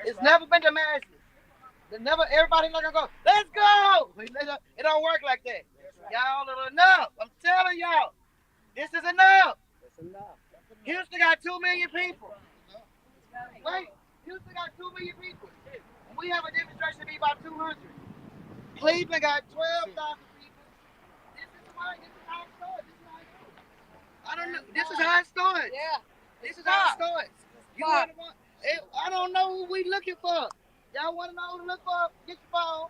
It's never been the masses. Everybody not gonna go, let's go! It don't work like that. Y'all are enough. I'm telling y'all. This is enough. Houston got 2 million people. Wait, Houston got 2 million people. And we have a demonstration to be about 200. Cleveland got 12,000 people. This is how it starts. I don't know. This is how it starts. Yeah. This is how it starts. I don't know who we looking for. Y'all want to know who to look for? Get your phone.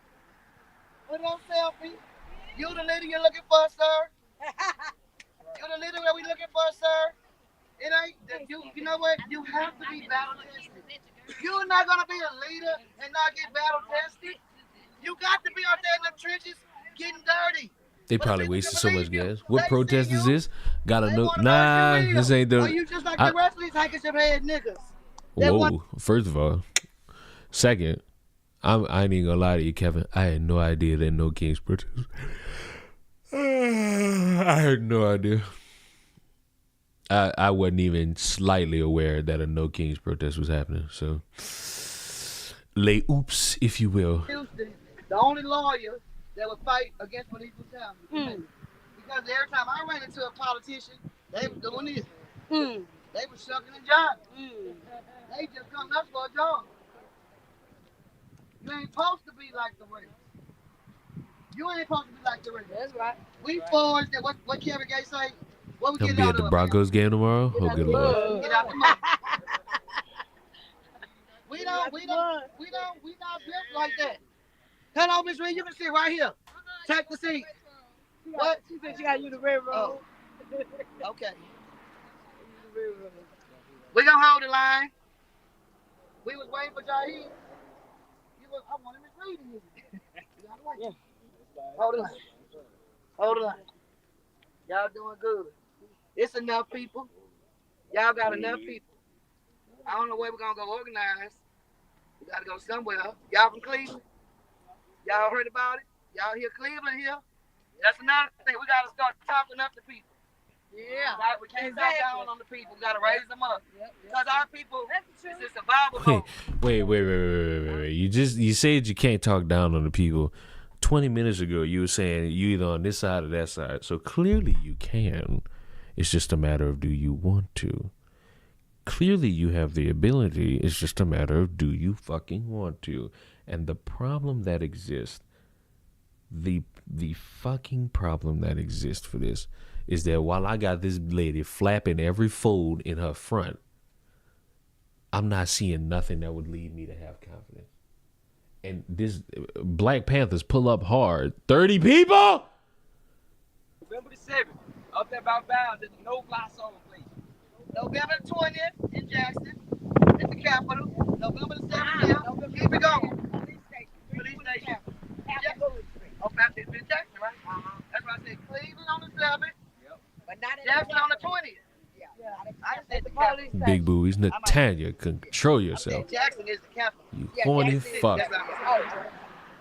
Put it on selfie. You the leader you're looking for, sir. You the leader that we looking for, sir. It ain't, you know what? You have to be battle tested. You're not going to be a leader and not get battle tested. You got to be out there in the trenches getting dirty. They probably wasted so much gas. What protest is this? Gotta know. Nah, Nah, this ain't the. Or you just like the rest of these handkerchief head niggas. Whoa. First of all. Second, I ain't even gonna lie to you, Kevin. I had no idea that No Kings protest. I had no idea. I wasn't even slightly aware that a No Kings protest was happening. So, lay oops, if you will. Houston, the only lawyer that would fight against what he was telling me. Because every time I ran into a politician, they were doing this. They were shucking and jiving. They just come up for a job. You ain't supposed to be like the rest. You ain't supposed to be like the rest. That's right. We forged that. What Kevin Gates say? What we Gonna get be out at the of Broncos game tomorrow? Oh, good Lord. Get out the mud. We not built like that. Hello, Miss Reed, you can sit right here. Take the seat. What? She said she got you the railroad. Oh. Okay. We gonna hold the line. We was waiting for Jaheed. I wanted Miss Reed to use it. You gotta wait. Hold the line. Hold the line. Y'all doing good. It's enough people. Y'all got enough people. I don't know where we're gonna go organize. We gotta go somewhere. Y'all from Cleveland? Y'all heard about it? Y'all hear Cleveland here? That's another thing. We gotta start talking up to people. Yeah. We can't talk down on the people. We gotta raise them up. Because our people, it's a survival mode. Wait. You said you can't talk down on the people. 20 minutes ago, you were saying you either on this side or that side. So clearly you can. It's just a matter of do you want to. Clearly you have the ability. It's just a matter of do you fucking want to. And the problem that exists, the fucking problem that exists for this is that while I got this lady flapping every fold in her front, I'm not seeing nothing that would lead me to have confidence. And this Black Panthers pull up hard. 30 people? November the 7th, up there about bound, there's a no-fly zone place. November the 20th in Jackson, at the Capitol. November the 7th, keep it going. Police station. Oh, it's been Jackson, right? That's why I said Cleveland on the 7th. But not Jackson on the 20th. I said the police station. Big boobies. Natanya, control yourself. Jackson is the capital. You horny fuck. That's right.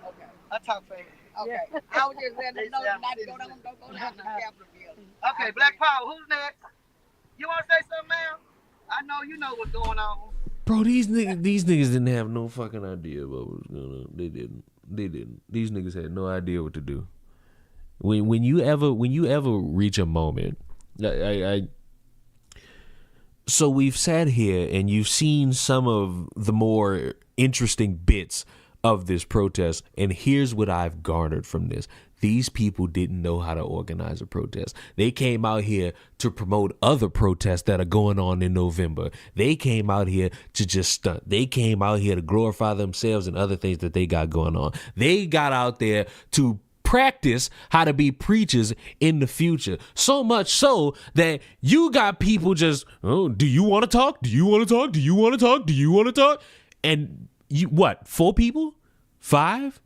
Okay. I talk fast. Okay. I was just letting them know not to go down to the Capitol building. Okay, Black Power, who's next? You want to say something, ma'am? I know you know what's going on. Bro, these niggas didn't have no fucking idea what was going on. They didn't. These niggas had no idea what to do. When you ever reach a moment, so we've sat here and you've seen some of the more interesting bits of this protest, and here's what I've garnered from this. These people didn't know how to organize a protest. They came out here to promote other protests that are going on in November. They came out here to just stunt. They came out here to glorify themselves and other things that they got going on. They got out there to practice how to be preachers in the future. So much so that you got people just, oh, do you want to talk? Do you want to talk? Do you want to talk? Do you want to talk? And you what? 4 people? 5?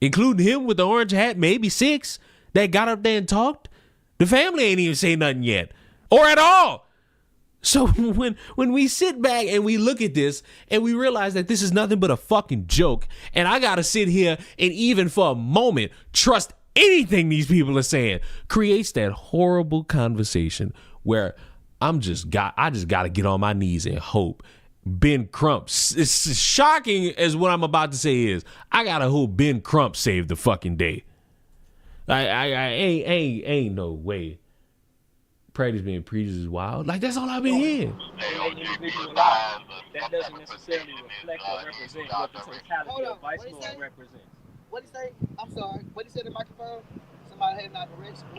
Including him with the orange hat, maybe 6 that got up there and talked. The family ain't even say nothing yet. Or at all. So when we sit back and we look at this and we realize that this is nothing but a fucking joke, and I gotta sit here and even for a moment trust anything these people are saying, creates that horrible conversation where I just gotta get on my knees and hope Ben Crump. It's shocking as what I'm about to say is. I gotta hope Ben Crump saved the fucking day. I ain't no way. Practice being preached is wild. Like, that's all I've been hearing. That doesn't necessarily reflect or represent what the totality of Vice Lord represents. What did he say? I'm sorry. What did he say to the microphone? Somebody heading out directions.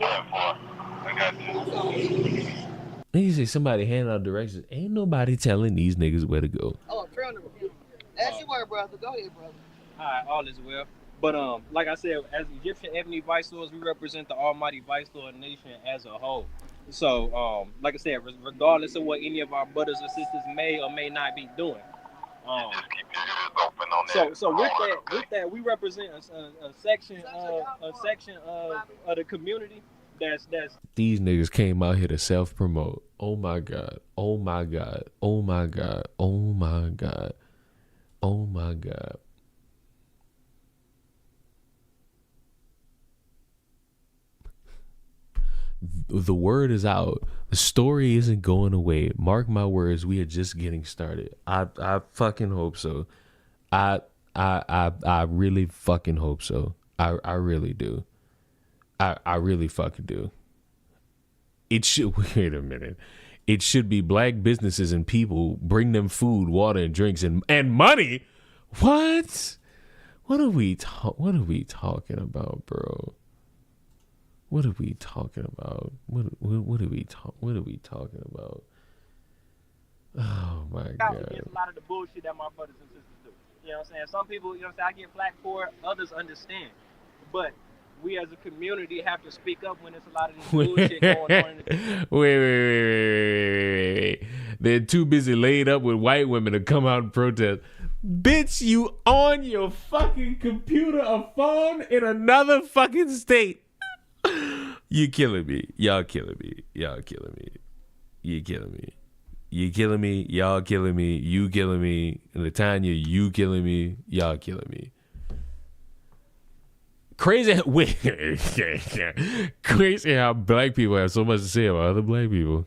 He say somebody handing out directions. Ain't nobody telling these niggas where to go. Oh, friend of him. That's your word, brother. Go ahead, brother. All right, all is well. But like I said, as Egyptian Ebony Vice Lords, we represent the Almighty Vice Lord Nation as a whole. So, like I said, regardless of what any of our brothers or sisters may or may not be doing. So with that, we represent a section of the community that's. These niggas came out here to self-promote. Oh my God. Oh my God. Oh my God. Oh my God. Oh my God. The word is out. The story isn't going away. Mark my words, we are just getting started. I fucking hope so. I really fucking hope so. I really do. I really fucking do. It should wait a minute. It should be black businesses and people bring them food, water, and drinks and money. What? What are we talking about, bro? What are we talking about? What are we talking about? Oh my God. Against a lot of the bullshit that my brothers and sisters do. You know what I'm saying? Some people, you know what I'm saying, I get flack for it, others understand. But we as a community have to speak up when there's a lot of this bullshit going on in the community. Wait. They're too busy laid up with white women to come out and protest. Bitch, you on your fucking computer or phone in another fucking state. You killing me. Y'all killing me. Y'all killing me. You killing me. You killing me. Y'all killing me. You killing me. Latanya, you killing me. Y'all killing me. Crazy. Wait. Crazy how black people have so much to say about other black people.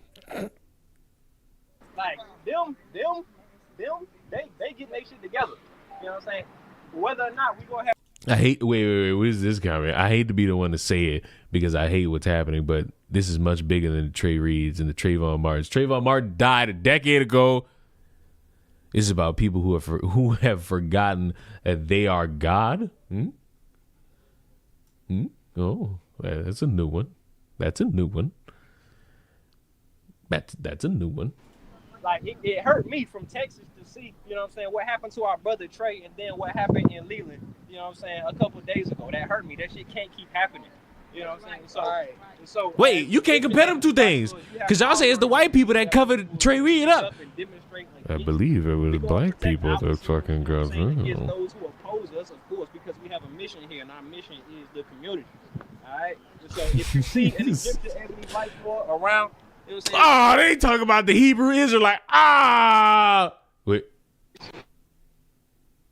Like, them, they get their shit together. You know what I'm saying? Whether or not we gonna have. I hate. Wait. What is this comment? I hate to be the one to say it because I hate what's happening, but this is much bigger than the Trey Reeds and the Trayvon Martins. Trayvon Martin died a decade ago. This is about people who have forgotten that they are God. Oh, that's a new one. That's a new one. That's a new one. Like, it hurt me from Texas to see, you know what I'm saying, what happened to our brother Trey and then what happened in Leland, you know what I'm saying, a couple of days ago. That hurt me. That shit can't keep happening. You know what I'm saying? So wait, you can't compare them two things. Because y'all say it's the white people that covered Trey Reed up. I believe it was black people that fucking got him. It's those who oppose us, of course, because we have a mission here, and our mission is the community. All right? So if you see an Egyptian Ebony Vice Lord around, oh, they talking about the Hebrew Israelite. Wait.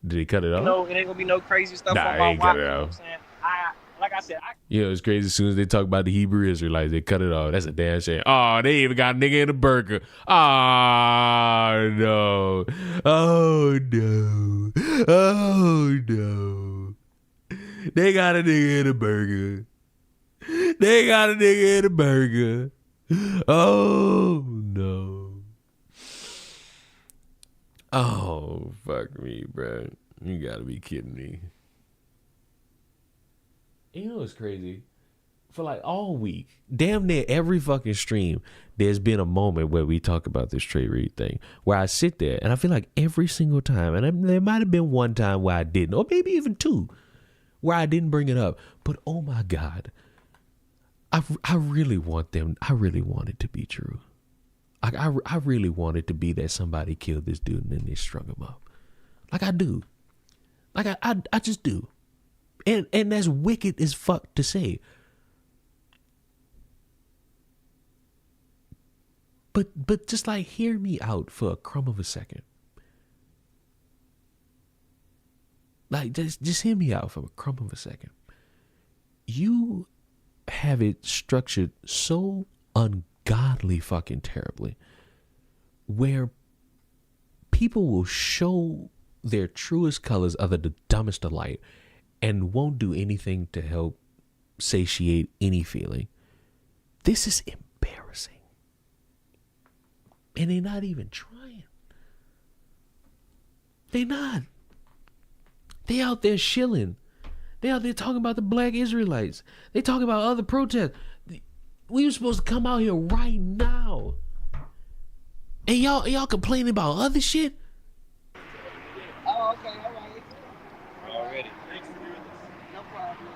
Did he cut it off? No, it ain't gonna be no crazy stuff. Nah, he ain't cut it off. You know what I'm saying? Like I said, you know, it's crazy. As soon as they talk about the Hebrew Israelites, they cut it off. That's a damn shame. Oh, they even got a nigga in a burger. Oh, no. Oh, no. Oh, no. They got a nigga in a burger. They got a nigga in a burger. Oh, no. Oh, fuck me, bro. You gotta be kidding me. You know what's crazy? For like all week, damn near every fucking stream, there's been a moment where we talk about this Trey Reed thing, where I sit there and I feel like every single time, and there might have been one time where I didn't, or maybe even two, where I didn't bring it up. But oh my God, I really want it to be true. Like I really want it to be that somebody killed this dude and then they strung him up. Like I do. Like I just do. And that's wicked as fuck to say. But just like hear me out for a crumb of a second. Like just hear me out for a crumb of a second. You have it structured so ungodly fucking terribly where people will show their truest colors under the dumbest of light and won't do anything to help satiate any feeling. This is embarrassing. And they're not even trying. They not. They out there shilling. They out there talking about the black Israelites. They talking about other protests. We were supposed to come out here right now. And y'all complaining about other shit? Oh, okay, all right. Already. No problem.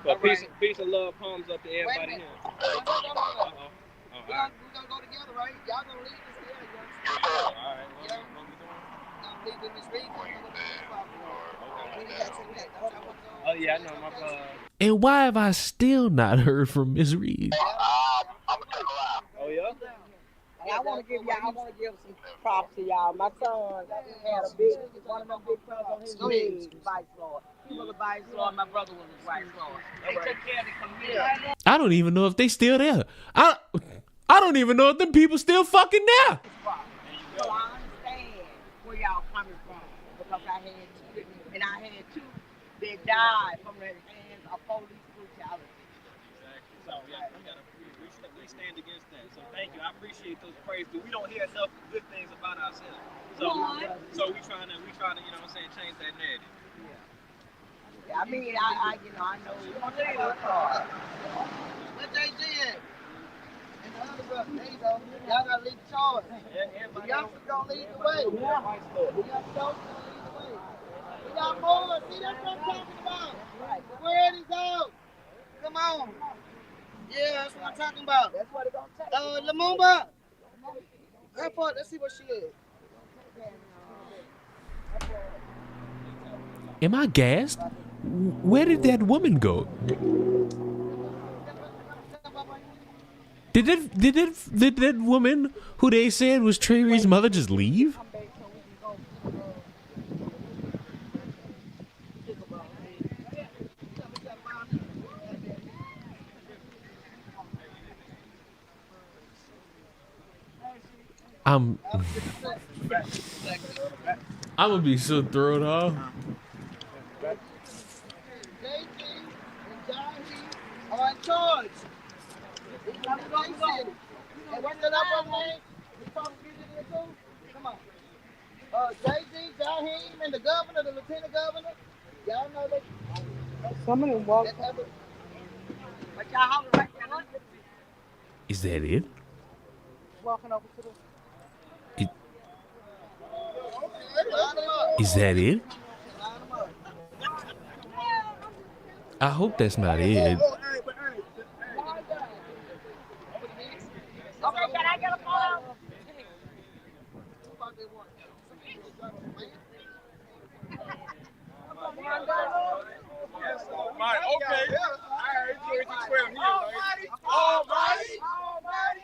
But All peace and love, palms up to Wait a everybody minute. here. Uh-oh. All We're right. gonna go together, right? Y'all gonna lead us here. All right. Yeah. What we doing? I'm leaving Miss Reed. Oh yeah, I know my And why have I still not heard from Miss Reed? Oh yeah? I want to give some props to y'all. My son had one of them big fellas on his leg, Vice Lord. He was a Vice Lord. My brother was a Vice Lord. They took care of the community. I don't even know if they still there. I don't even know if them people still fucking there. So I understand where y'all coming from because I had two that died from the hands of police brutality. Exactly. So yeah, we stand against that. So thank you. I appreciate those praise. But we don't hear enough good things about ourselves. So we trying to, you know what I'm saying, change that narrative. Yeah, I mean, I know. What they did. And the other brother, there you go. Y'all gotta lead the charge. The youngsters gonna lead the way. The youngsters gonna lead the way. We got more. See, that's what I'm talking about. The word is out. Come on. Yeah, that's what I'm talking about. That's what it's gonna take. Lumumba. Her part, let's see what she is. Am I gassed? Where did that woman go? Did that woman who they said was Trey Reed's mother just leave? I'm gonna be so thrown off. JT and Jahi are in charge. And what's that other name? We talking here too? Come on. JT, Jaheim, and the governor, the lieutenant governor. Y'all know that. Some of them walk. But y'all hold it right there. Is that it? Walking over to the. Is that it? I hope that's not it. Okay, can I get a photo? Okay.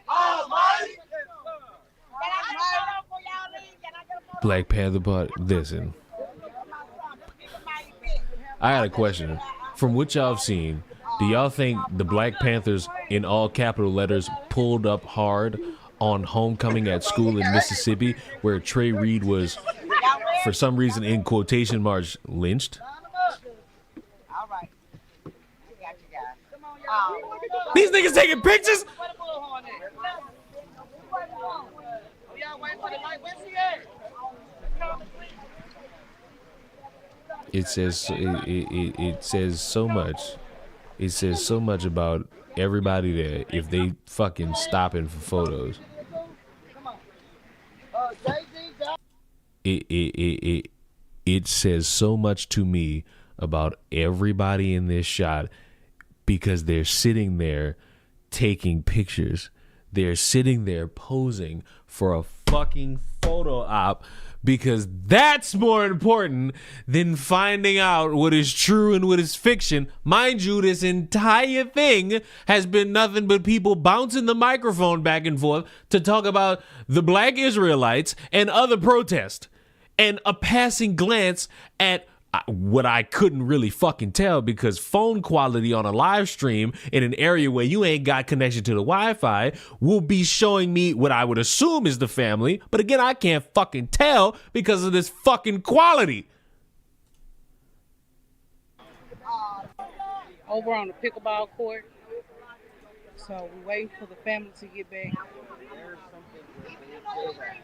Almighty. Can I get a photo for y'all leave? Can I get a photo? Black Panther Party. Listen, I got a question. From what y'all have seen, do y'all think the Black Panthers in all capital letters pulled up hard on homecoming at school in Mississippi where Trey Reed was, for some reason, in quotation marks, lynched? All right. Got you guys. These niggas taking pictures? Where the bullhorn at? Y'all waiting for the light. Where she at? It says so much. It says so much about everybody there if they fucking stopping for photos. Come on. JT, It says so much to me about everybody in this shot because they're sitting there taking pictures. they're sitting there posing for a fucking photo op because that's more important than finding out what is true and what is fiction. Mind you, this entire thing has been nothing but people bouncing the microphone back and forth to talk about the Black Israelites and other protests, and a passing glance at what I couldn't really fucking tell because phone quality on a live stream in an area where you ain't got connection to the Wi-Fi will be showing me what I would assume is the family. But again, I can't fucking tell because of this fucking quality. Over on the pickleball court. So we're waiting for the family to get back.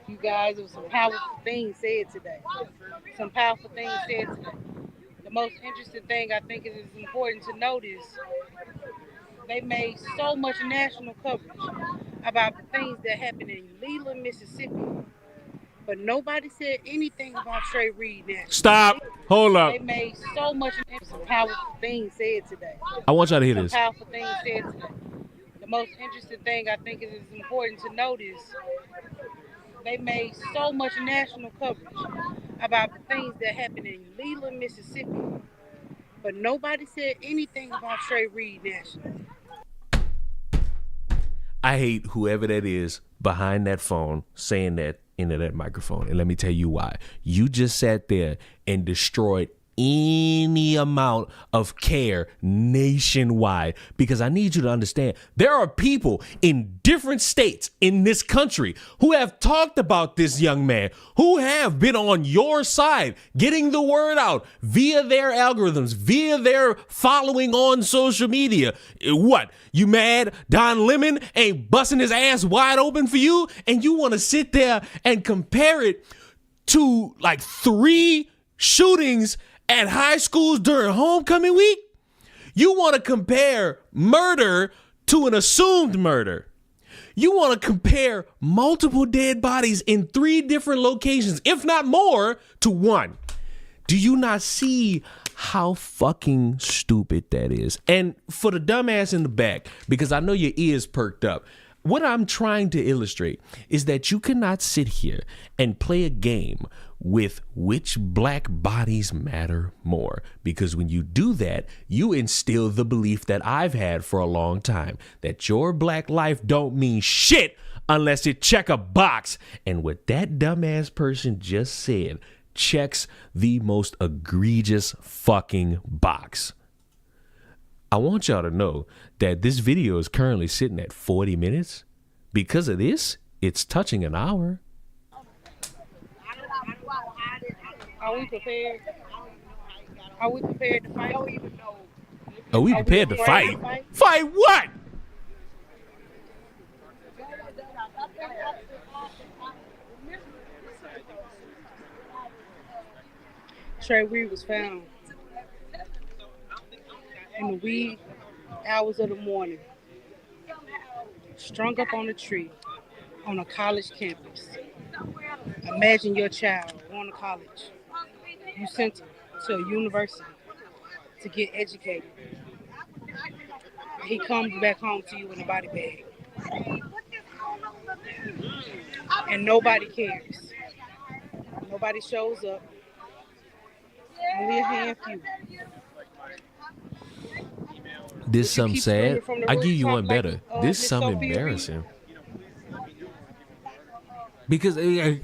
You guys, there was some powerful things said today. Some powerful things said today. The most interesting thing I think is important to notice, they made so much national coverage about the things that happened in Leland, Mississippi. But nobody said anything about Trey Reed now. Stop. Hold up. They made so much some powerful things said today. I want y'all to hear Some this. powerful things said today. The most interesting thing I think is important to notice, they made so much national coverage about the things that happened in Leland, Mississippi. But nobody said anything about Trey Reed nationally. I hate whoever that is behind that phone saying that into that microphone. And let me tell you why. You just sat there and destroyed any amount of care nationwide, because I need you to understand there are people in different states in this country who have talked about this young man, who have been on your side, getting the word out via their algorithms, via their following on social media. What, you mad Don Lemon ain't busting his ass wide open for you, and you want to sit there and compare it to like 3 shootings at high schools during homecoming week? You want to compare murder to an assumed murder. You want to compare multiple dead bodies in 3 different locations, if not more, to one. Do you not see how fucking stupid that is? And for the dumbass in the back, because I know your ears perked up, what I'm trying to illustrate is that you cannot sit here and play a game with which black bodies matter more. Because when you do that, you instill the belief that I've had for a long time, that your black life don't mean shit unless it check a box. And what that dumbass person just said checks the most egregious fucking box. I want y'all to know that this video is currently sitting at 40 minutes. Because of this, it's touching an hour. Are we prepared? Are we prepared to fight? Are we prepared to fight? Fight what? Trey Reed was found in the wee hours of the morning, strung up on a tree on a college campus. Imagine your child going to college. You sent him to a university to get educated. He comes back home to you in a body bag. And nobody cares. Nobody shows up. Only a handful. This something sad. I give you one better. This something embarrassing. Because I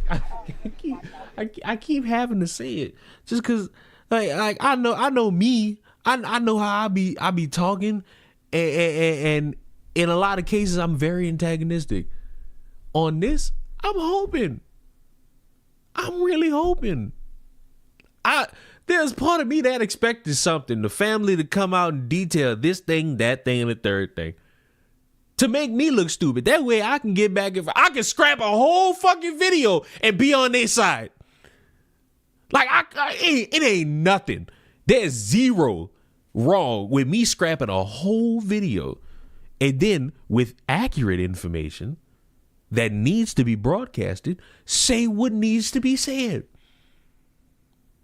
keep having to say it just because like I know me. I know how I be talking, and in a lot of cases I'm very antagonistic. On this, I'm really hoping. There's part of me that expected something, the family to come out and detail this thing, that thing, and the third thing, to make me look stupid. That way I can get back, if I can scrap a whole fucking video and be on their side. Like it ain't nothing. There's zero wrong with me scrapping a whole video and then with accurate information that needs to be broadcasted, say what needs to be said.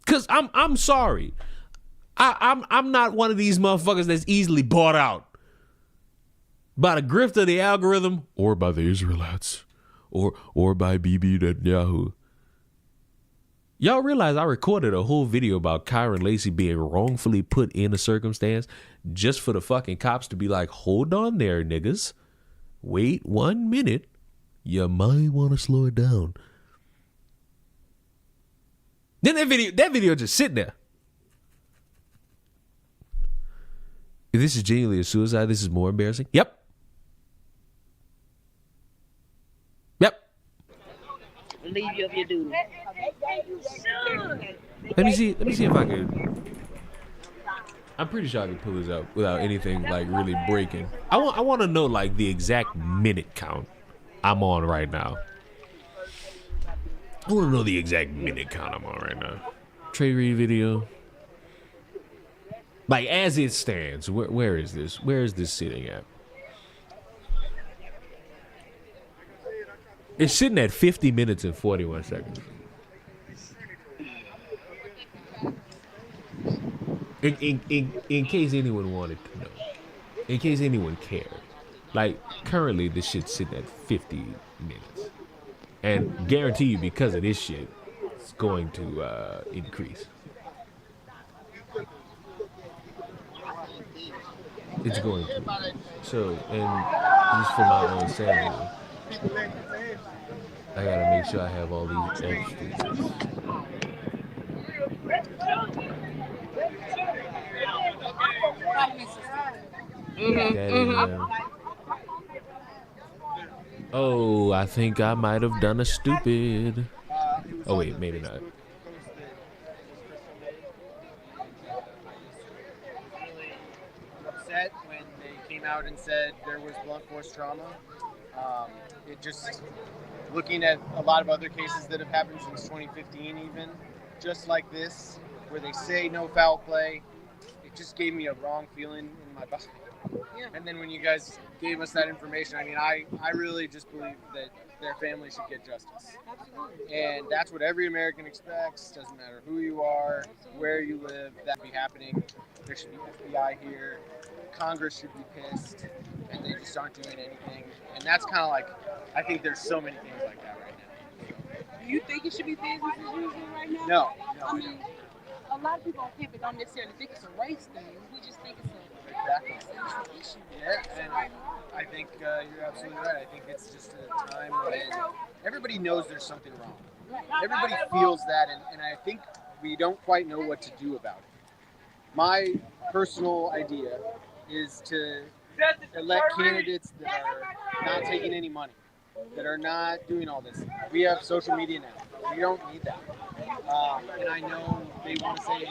Cause I'm sorry. I'm not one of these motherfuckers that's easily bought out. by the grift of the algorithm or by the Israelites or by Bibi Netanyahu. Y'all realize I recorded a whole video about Kyron Lacey being wrongfully put in a circumstance just for the fucking cops to be like, hold on there, niggas. Wait 1 minute. You might want to slow it down. Then that video just sitting there. If this is genuinely a suicide, this is more embarrassing. Yep. Leave you of your duty. Let me see if I can. I'm pretty sure I can pull this up without anything like really breaking. I want to know like the exact minute count I'm on right now. I want to know the exact minute count I'm on right now. Trey Reed video. Like as it stands, where is this? Where is this sitting at? It's sitting at 50 minutes and 41 seconds. In case anyone wanted to know. In case anyone cared. Like, currently, this shit's sitting at 50 minutes. And guarantee you, because of this shit, it's going to increase. It's going to. So, and just for my own sanity, I gotta make sure I have all these extras. Oh, I think I might have done a stupid. Oh wait, maybe not. Upset when they came out and said there was blunt force trauma. It just, looking at a lot of other cases that have happened since 2015 even, just like this, where they say no foul play, it just gave me a wrong feeling in my body. Yeah. And then when you guys gave us that information, I mean, I really just believe that their family should get justice. Absolutely. And that's what every American expects. Doesn't matter who you are, where you live, that be happening. There should be FBI here. Congress should be pissed, and they just aren't doing anything. And that's kind of like, I think there's so many things like that right now. Do you think it should be business as usual right now? No. I mean, a lot of people on campus don't necessarily think it's a race thing. We just think it's a issue. Yeah, and I think you're absolutely right. I think it's just a time when everybody knows there's something wrong. Everybody feels that, and I think we don't quite know what to do about it. My personal idea is to elect candidates that are not taking any money, that are not doing all this. We have social media now. We don't need that. And I know they want to say we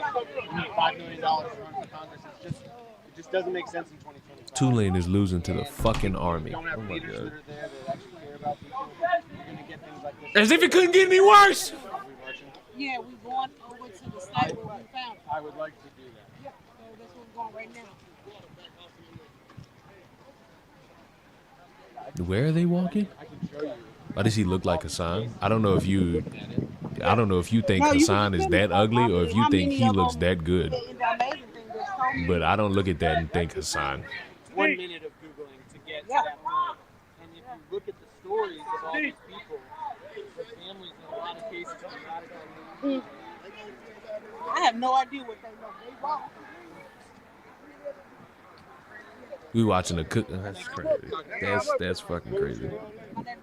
need $5 million to run for Congress. It just doesn't make sense in 2025. Tulane is losing to the fucking army. Don't have leaders that are there that actually care about people. You're going to get things like this. As if it couldn't get any worse. Yeah, we're going over to the site where we found it. I would like to do that. Yeah, so that's where we're going right now. Where are they walking? Why does he look like Hassan? I don't know if you think Hassan is that ugly or if you think he looks that good. But I don't look at that and think Hassan. 1 minute of Googling to get to that point. And if you look at the stories of all these people, their families in a lot of cases are not. I have no idea what they know. They walk. We watching a cook. That's crazy. That's fucking crazy. My name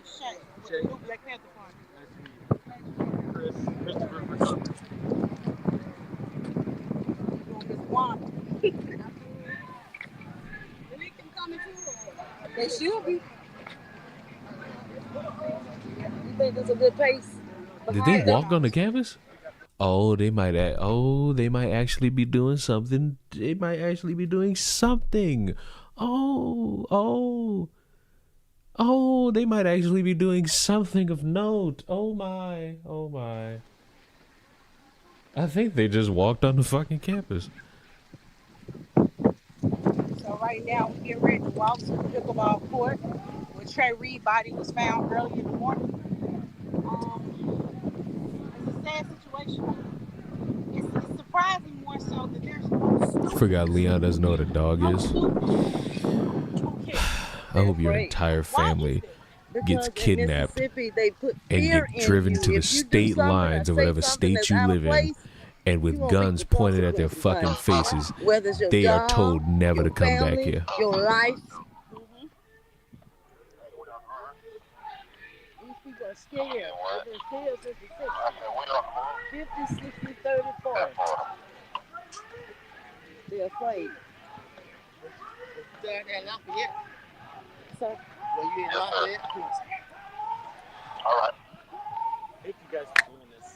is Shay. Black Panther Party. Christopher Perkins. They should be. You think it's a good pace? Did they walk on the campus? Oh, they might actually be doing something. They might actually be doing something. Oh, they might actually be doing something of note. Oh my. I think they just walked on the fucking campus. So right now we get ready to walk to the pickleball court where Trey Reed's body was found early in the morning. It's a sad situation. It's surprising more so that there's no I forgot Leon doesn't know what a dog is. Two kids. I hope your afraid. entire family Because gets in kidnapped Mississippi, they put and fear get in driven you. to the If you do state something or lines of say whatever something state that's you out of live in, place, and you with won't reap guns the pointed at their consequences, fucking honey. faces, Whether it's your they job, are told never your to come back family, here. your life. These people are scared. They've been scared since the 60s. 50, 60, 30, 40. They're afraid. Down there in Lafayette. So, Were you in Lafayette? Thank you guys for doing this.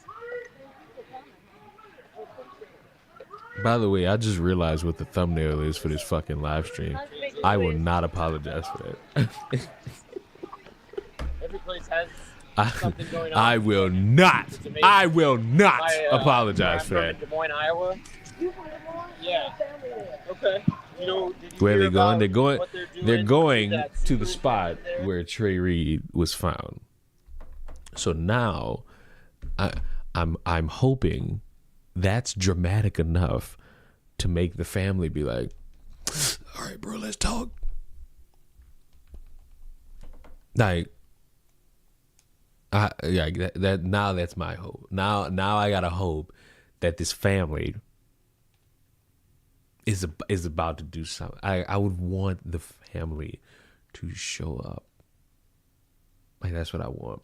By the way, I just realized what the thumbnail is for this fucking live stream. I will not apologize for that. Every place has I, something going on. I will not. It's amazing. I will not My, apologize I'm for from that. Des Moines, Iowa. you from Des Moines? Yeah. Family there. Okay. You know, did you Where are hear they going? about They're going. what they're doing They're going that to the Subaru spot there? where Trey Reed was found. So now, I'm hoping that's dramatic enough to make the family be like, "All right, bro, let's talk." Like, that now that's my hope. Now I gotta hope that this family is about to do something. I would want the family to show up. Like, that's what I want.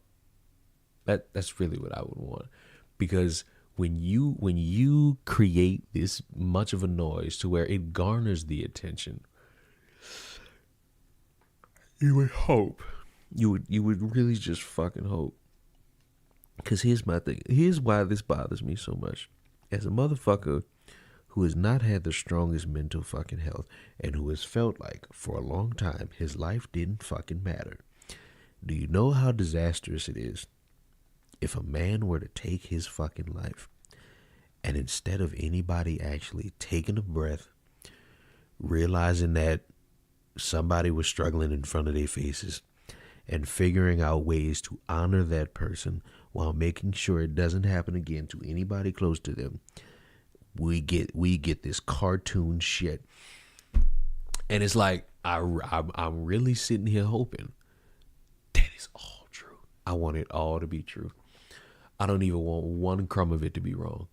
That's really what I would want. Because when you create this much of a noise to where it garners the attention, you would hope. You would really just fucking hope. Because here's my thing. Here's why this bothers me so much. As a motherfucker who has not had the strongest mental fucking health and who has felt like for a long time his life didn't fucking matter. Do you know how disastrous it is if a man were to take his fucking life and instead of anybody actually taking a breath, realizing that somebody was struggling in front of their faces and figuring out ways to honor that person while making sure it doesn't happen again to anybody close to them, we get this cartoon shit. And it's like, I'm really sitting here hoping that is all true. I want it all to be true. I don't even want one crumb of it to be wrong.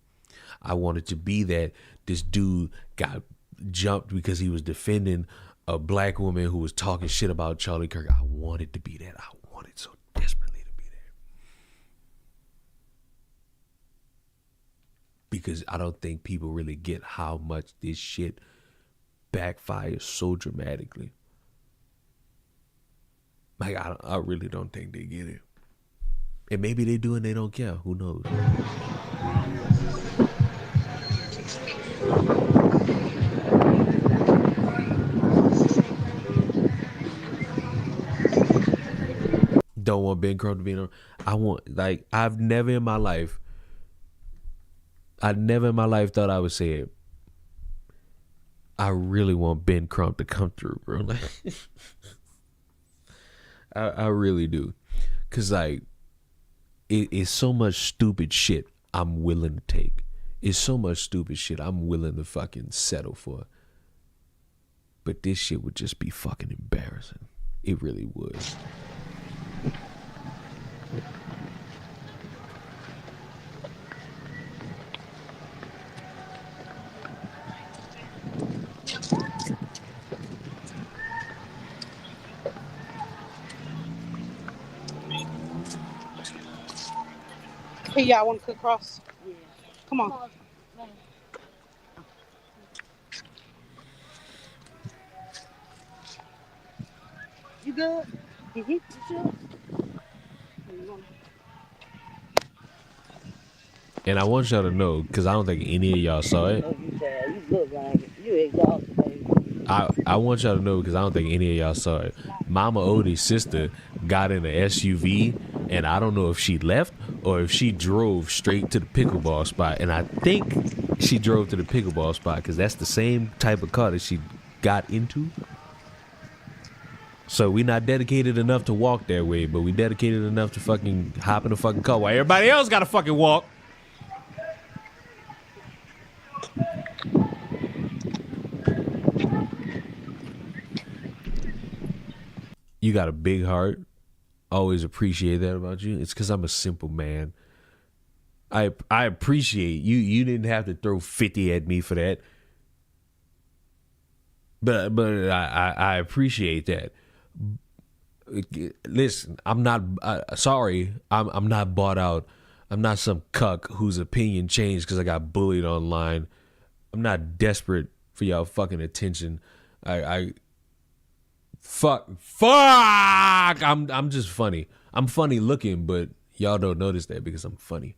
I want it to be that this dude got jumped because he was defending a black woman who was talking shit about Charlie Kirk. I want it to be that. I want it so desperately to be that. Because I don't think people really get how much this shit backfires so dramatically. Like, I really don't think they get it. And maybe they do and they don't care. Who knows? Don't want Ben Crump to be on. I want, like, I've never in my life thought I would say it. I really want Ben Crump to come through, bro. Like, I really do. Cause like, it's so much stupid shit I'm willing to take. It's so much stupid shit I'm willing to fucking settle for. But this shit would just be fucking embarrassing. It really would. Hey, y'all want to cook cross? Yeah. Come on. You good? Mm-hmm. You sure? And I want y'all to know, because I don't think any of y'all saw it. You look like it. You exhausted, baby. I want y'all to know, because I don't think any of y'all saw it. Mama Odie's sister got in an SUV, and I don't know if she left or if she drove straight to the pickleball spot. And I think she drove to the pickleball spot because that's the same type of car that she got into. So we not dedicated enough to walk that way, but we dedicated enough to fucking hop in the fucking car while everybody else got to fucking walk. You got a big heart. Always appreciate that about you. It's because I'm a simple man. I appreciate you. You didn't have to throw 50 at me for that. But I appreciate that. Listen, I'm not sorry. I'm not bought out. I'm not some cuck whose opinion changed because I got bullied online. I'm not desperate for y'all fucking attention. Fuck. I'm just funny. I'm funny looking, but y'all don't notice that because I'm funny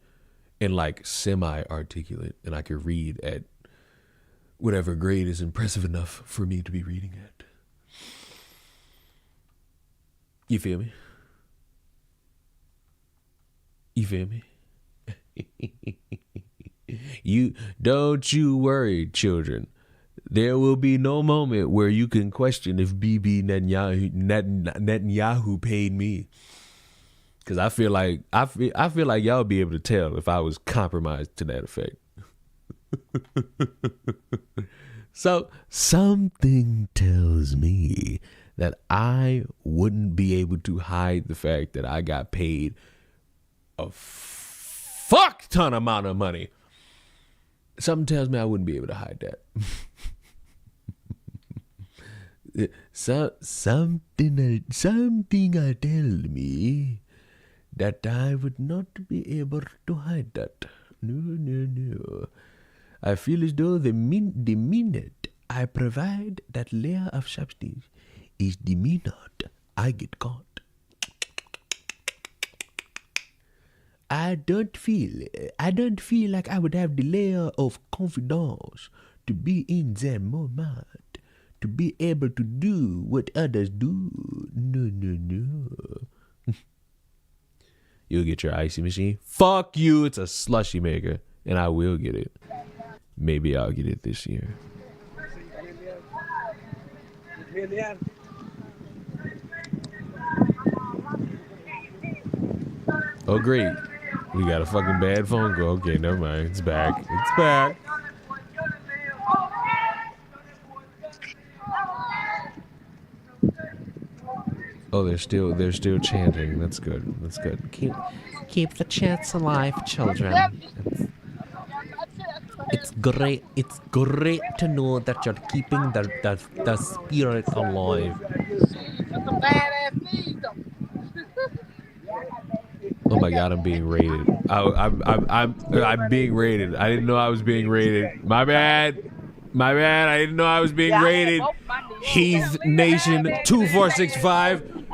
and like semi-articulate, and I can read at whatever grade is impressive enough for me to be reading at. You feel me? You feel me? You don't you worry, children. There will be no moment where you can question if Bibi Netanyahu paid me. Cause I feel like y'all be able to tell if I was compromised to that effect. So something tells me that I wouldn't be able to hide the fact that I got paid a fuck ton amount of money. Something tells me I wouldn't be able to hide that. Something tell me that I would not be able to hide that. No. I feel as though the minute I provide that layer of substance is the minute I get caught. I don't feel like I would have the layer of confidence to be in that moment, to be able to do what others do. No. You'll get your icy machine. Fuck you, it's a slushy maker, and I will get it. Maybe I'll get it this year. Oh, great. We got a fucking bad phone call. Okay, never mind. It's back. It's back. Oh, they're still chanting. That's good. That's good. Keep the chants alive, children. It's great. It's great to know that you're keeping the spirit alive. Oh my God, I'm being rated. I'm being rated. I didn't know I was being rated. My bad. I didn't know I was being rated. Heath Nation 2465.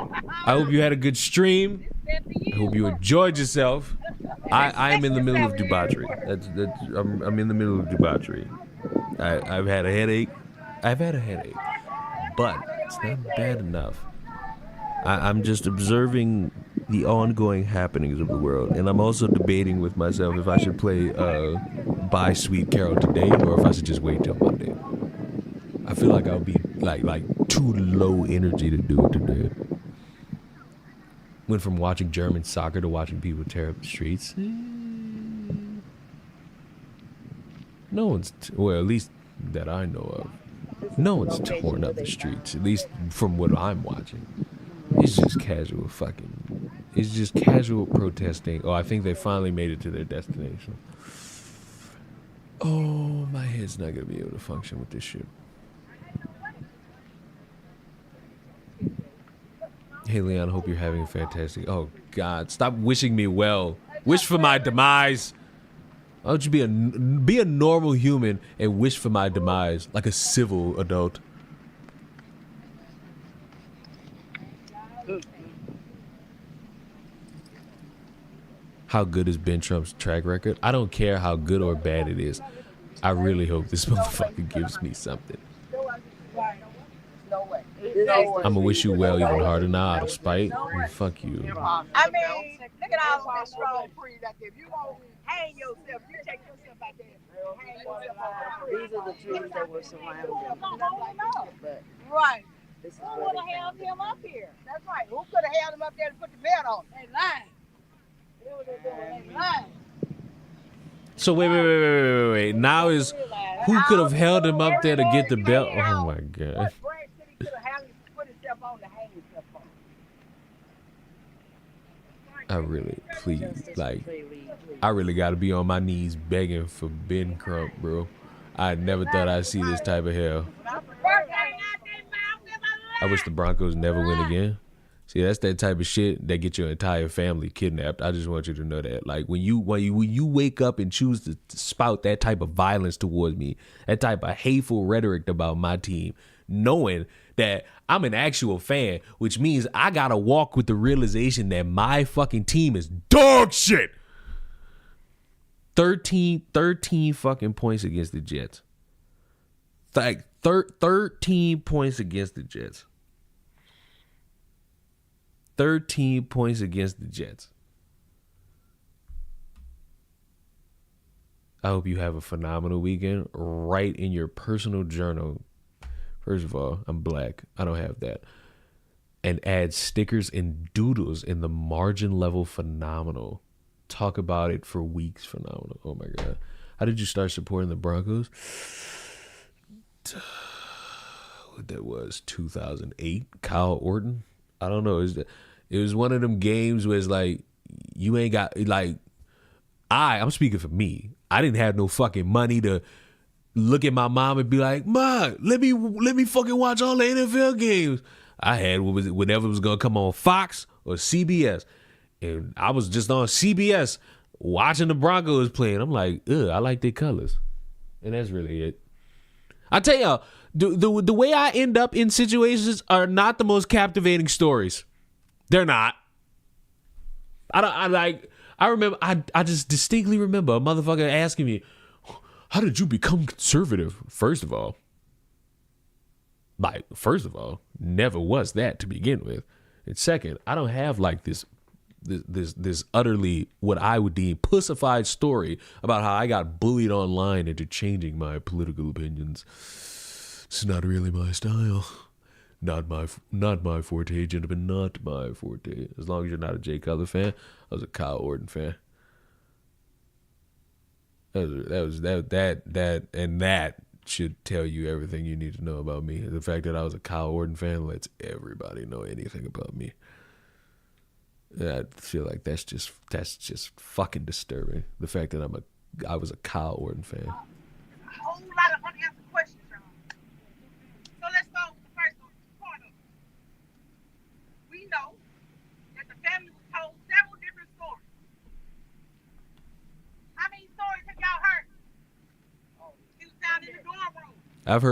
I hope you had a good stream. I hope you enjoyed yourself. I am in the middle of debauchery. I'm in the middle of debauchery. I've had a headache. But it's not bad enough. I'm just observing the ongoing happenings of the world, and I'm also debating with myself if I should play Bye Sweet Carol today or if I should just wait till Monday. I feel like I'll be like too low energy to do it today. Went from watching German soccer to watching people tear up the streets. No one's, well, at least that I know of, no one's torn up the streets, at least from what I'm watching. It's just casual protesting. Oh, I think they finally made it to their destination. Oh, my head's not going to be able to function with this shit. Hey, Leon, I hope you're having a fantastic... Oh, God, stop wishing me well. Wish for my demise. Why don't you be a normal human and wish for my demise like a civil adult? How good is Ben Trump's track record? I don't care how good or bad it is. I really hope this motherfucker gives me something. I'm gonna wish you well even harder now out of spite. Fuck you. I mean, look at all this strong free that if you won't hang yourself, you take yourself out there. Hang yourself. These are the trees that were surrounding him. But Right. this is Who where would have they held came him up here? That's right. Who could have held him up there to put the belt on? They lying. They were doing. They lying. So wait. Now is who could have held him up there to get the belt? Oh my God. What branch did he could have held him to put himself on to hang himself on? I really, please, Justice like, for Trey Reed, please. I really got to be on my knees begging for Ben Crump, bro. I never thought I'd see this type of hell. I wish the Broncos never win again. See, that's that type of shit that get your entire family kidnapped. I just want you to know that. Like when you wake up and choose to spout that type of violence towards me, that type of hateful rhetoric about my team, knowing that I'm an actual fan, which means I gotta walk with the realization that my fucking team is dog shit. 13 fucking points against the Jets. Like 13 points against the Jets. 13 points against the Jets. I hope you have a phenomenal weekend. Write in your personal journal. First of all, I'm black. I don't have that. And add stickers and doodles in the margin level phenomenal. Talk about it for weeks phenomenal. Oh my God. How did you start supporting the Broncos? What that was, 2008? Kyle Orton? I don't know. It was one of them games where it's like, you ain't got, like, I'm speaking for me. I didn't have no fucking money to look at my mom and be like, Ma, let me fucking watch all the NFL games. I had whatever was gonna come on Fox or CBS. And I was just on CBS watching the Broncos playing. I'm like, I like their colors. And that's really it. I tell y'all, the way I end up in situations are not the most captivating stories. They're not. I just distinctly remember a motherfucker asking me, how did you become conservative? First of all, never was that to begin with. And second, I don't have like this utterly what I would deem pussified story about how I got bullied online into changing my political opinions. It's not really my style. Not my forte, gentlemen. Not my forte. As long as you're not a Jay Cutler fan, I was a Kyle Orton fan. That should tell you everything you need to know about me. The fact that I was a Kyle Orton fan lets everybody know anything about me. I feel like that's just fucking disturbing. The fact that I was a Kyle Orton fan. A whole lot of unanswered questions, y'all. So let's go with the first one. We know that the family was told several different stories. How many stories have y'all heard? He was down in the dorm room. I've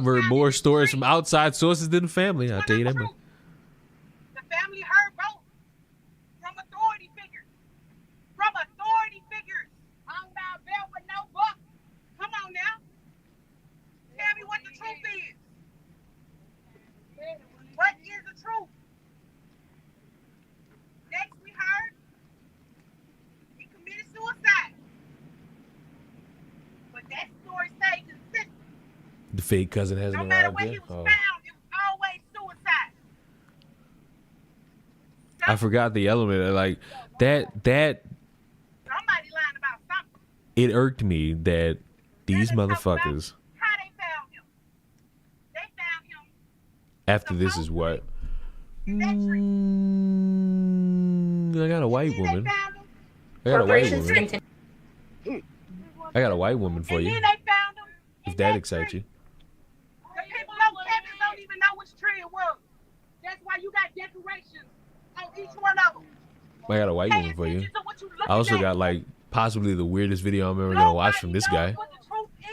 heard more stories from outside sources than the family. I'll tell you that much. The family heard both from authority figures. Hung by a belt with no buck. Come on now. Tell me what the truth is. What is the truth? Next we heard he committed suicide. But that story stayed consistent. The fake cousin hasn't No matter arrived where yet. he was found, it was always suicide. I forgot the element of like that. Somebody lying about something. It irked me that these motherfuckers. How they found him? They found him After this is what? in that tree. I got a white Then woman. they found him. I got a white Corporations woman. continue. I got a white woman for And you. then they found him in If that that excites tree. you. The people on campus don't even know which tree it was. That's why you got decorations on each one of them. I got a white Pay woman for you. attention to what you looking I also at. got like possibly the weirdest video I'm ever gonna watch from this guy. Nobody knows what the truth is.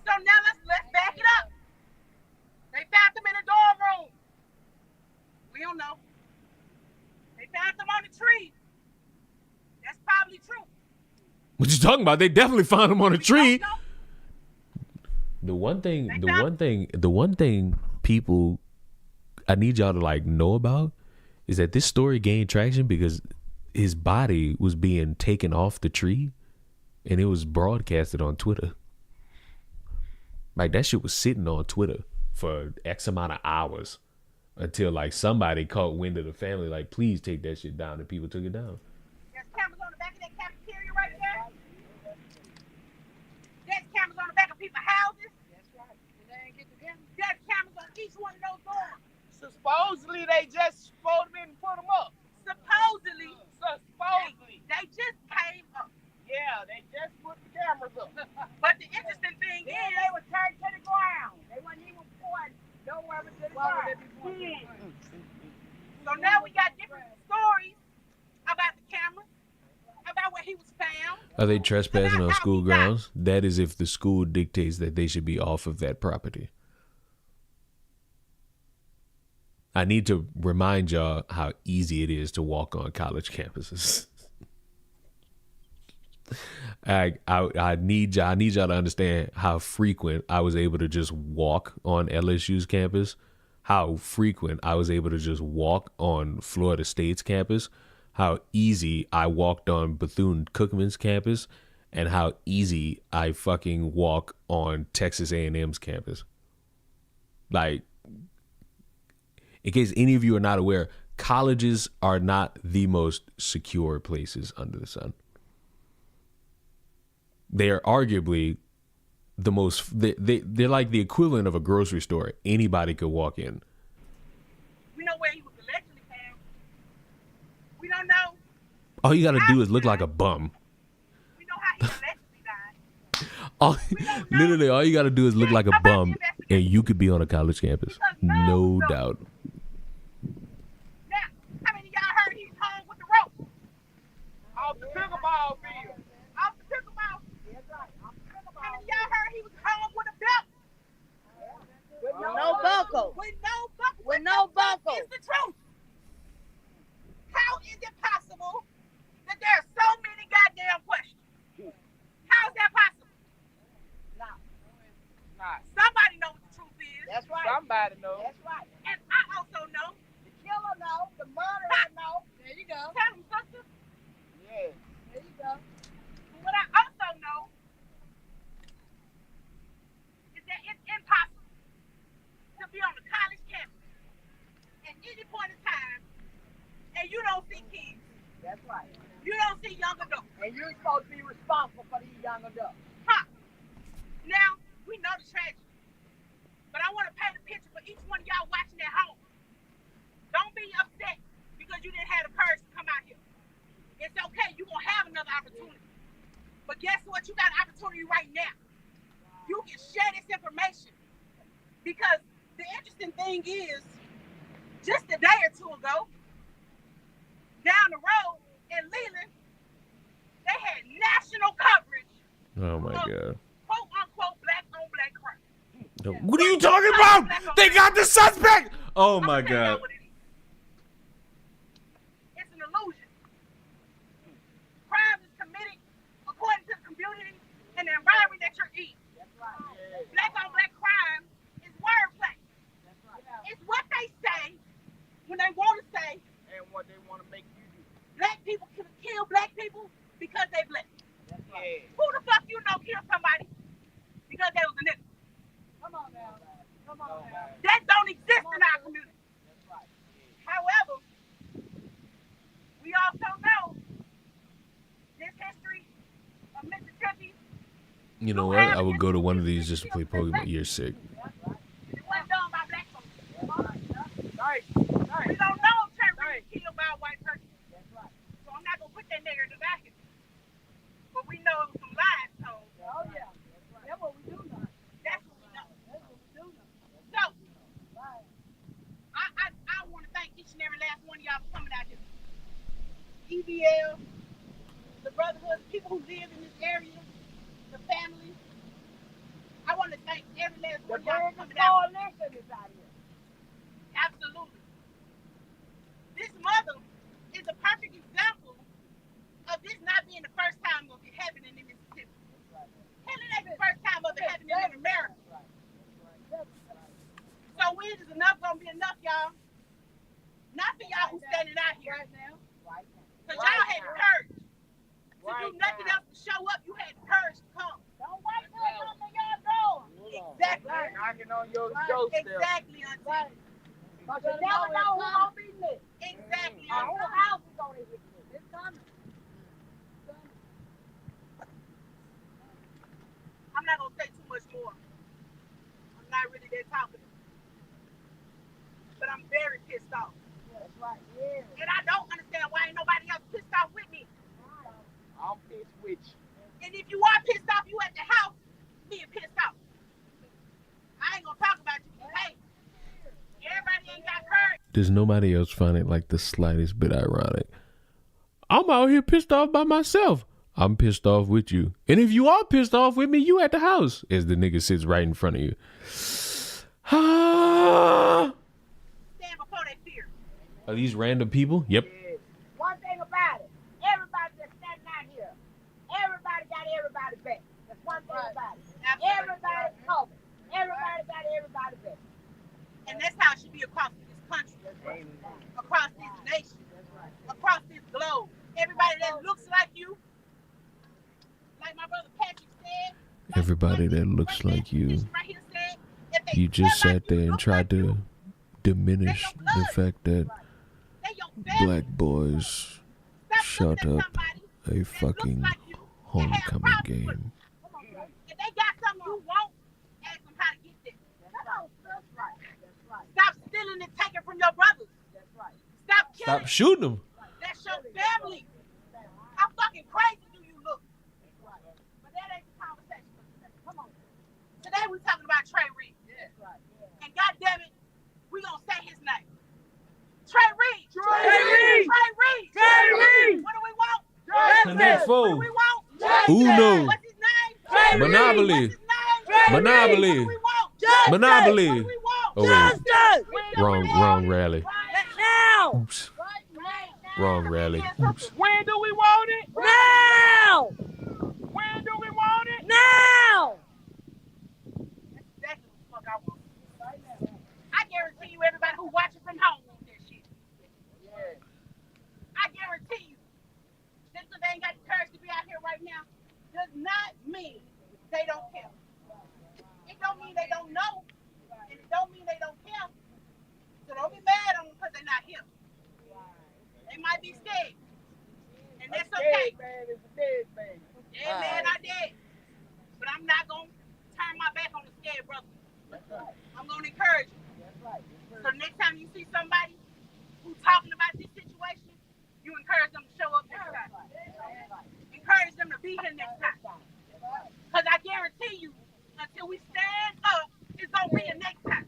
So now let's back it up. They found them in the dorm room. We don't know. They found them on the tree. That's probably true. What you talking about? They definitely found him on a We tree. don't know. The one thing people I need y'all to like know about is that this story gained traction because his body was being taken off the tree and it was broadcasted on Twitter. Like that shit was sitting on Twitter for X amount of hours until like somebody caught wind of the family, like, please take that shit down, and people took it down. There's cameras on the back of that cafeteria right there. There's cameras on the back of people's houses. That's right. And they ain't get together. There's cameras on each one of those doors. Supposedly they just folded in and put them up. So now we got different stories about the camera, about where he was found. Are they trespassing on About how school he died. grounds? That is if the school dictates that they should be off of that property. I need to remind y'all how easy it is to walk on college campuses. I need y'all to understand how frequent I was able to just walk on LSU's campus, how frequent I was able to just walk on Florida State's campus, how easy I walked on Bethune-Cookman's campus, and how easy I fucking walk on Texas A&M's campus. Like, in case any of you are not aware, colleges are not the most secure places under the sun. They are arguably the most, they're like the equivalent of a grocery store. Anybody could walk in. We know where he was allegedly found. We don't know. All you got to do is look like a bum. We know how he allegedly died. Literally, all you got to do is look like a bum, and you could be on a college campus. No doubt. Now, how many of y'all heard he's hung with the rope? Off the pickleball field. Off the pickleball. How many of y'all heard he was hung with a belt? With no buckle. With no buckle. With no buckle. It's the truth. How is it possible that there are so many goddamn questions? How is that possible? Nah, Somebody knows what the truth is. That's right. somebody knows. That's right. And I also know. The killer know. The murderer know. There you go. Tell me, sister. Yeah. There you go. What I also know is that it's impossible to be on a college campus at any point in time and you don't see kids. That's right. You don't see young adults. And you're supposed to be responsible for these young adults. Huh. Now, we know the tragedy. But I want to paint a picture for each one of y'all watching at home. Don't be upset because you didn't have the courage to come out here. It's okay. You're going to have another opportunity. But guess what? You got an opportunity right now. You can share this information. Because the interesting thing is, just a day or two ago, down the road in Leland, they had national coverage Oh my God. quote unquote black on black crime. What are you talking about? They got the suspect. Oh my I'm gonna tell y'all God. what it is. It's an illusion. Crime is committed according to the community and the environment that you're in. Black on black crime is wordplay. It's what they say when they want to say And what they want to make you do. black people can kill black people because they black. Yeah. Who the fuck you know killed somebody because they was a nigga? Come on now. Come on now. That don't exist in our community. However, we also know this history of Mississippi. You know what? I would go to one of these just to play Pokemon. You're sick. It wasn't done by black folks. Right. We don't know if Terry was killed by a white person. So I'm not gonna put that narrative out here. But we know it was some lies told. Oh, yeah. That's what we do know. That's what we know. That's what we do know. So I want to thank each and every last one of y'all for coming out here. EVL, the brotherhood, people who live in this area, the family. I want to thank every last The one of y'all for biggest coming out. coalition is out here. Absolutely. This mother is a perfect example of this not being the first time of it happening in Mississippi. Hell, it ain't the first time of it happening in America. So when is enough gonna be enough, y'all? Not for y'all who's standing out here. Right now. Because y'all had the courage to do nothing else to show up. You had the courage to come. Don't wait till it's on the yard door. Exactly. Knocking on your doorstep. Exactly, auntie. But you never know who's going to be next. Exactly, Our auntie. whole house is going to hit this. It's coming. I'm not gonna say too much more. I'm not really that talkative. But I'm very pissed off. That's right. Yeah. And I don't understand why ain't nobody else pissed off with me. I'm pissed with you. And if you are pissed off, you at the house being pissed off. I ain't gonna talk about you. Hey, everybody ain't got courage. Does nobody else find it like the slightest bit ironic? I'm out here pissed off by myself. I'm pissed off with you. And if you are pissed off with me, you at the house. As the nigga sits right in front of you. Stand before they fear. Are these random people? Yep. One thing about it, everybody that's standing out here, everybody got everybody back. That's one thing about it. Everybody's covered. Everybody got everybody back. And that's how it should be across this country, across this nation, across this globe. Everybody that looks like you, like my brother Patrick said. Everybody that looks like you. You just sat there and tried to diminish the fact that black boys shut up a fucking homecoming game. If they got something you want, ask them how to get there. Stop stealing and taking from your brothers. Stop killing. Stop shooting them. That's your family. How fucking crazy do you look? But that ain't the conversation for today. Come on. Today we're talking about Trey Reed. And goddamn it, we gonna say his name. Trey Reed. Trey Reed. Trey Reed. Trey Reed. What do we want? Connect What do foe. we want? Uno. What's his name? Monopoly. What's his name? Monopoly. What do we want? Monopoly. What do we want? Oh, wait. Wrong rally. Now. Oops. Wrong rally. Oops. When do we want it? Now. When do we want it? Now. That's exactly what the fuck I want. I guarantee you everybody who watching from home wants that shit. I guarantee you. Just because they ain't got the courage to be out here right now does not mean they don't care. It don't mean they don't know. And it don't mean they don't care. So don't be mad on them because they're not here. They might be scared. And that's okay. Yeah, man, I did. But I'm not going to turn my back on the scared brother. I'm going to encourage you. So next time you see somebody who's talking about this situation, you encourage them to show up next time. Encourage them to be here next time. Because I guarantee you, until we stand up, it's going to be a next time.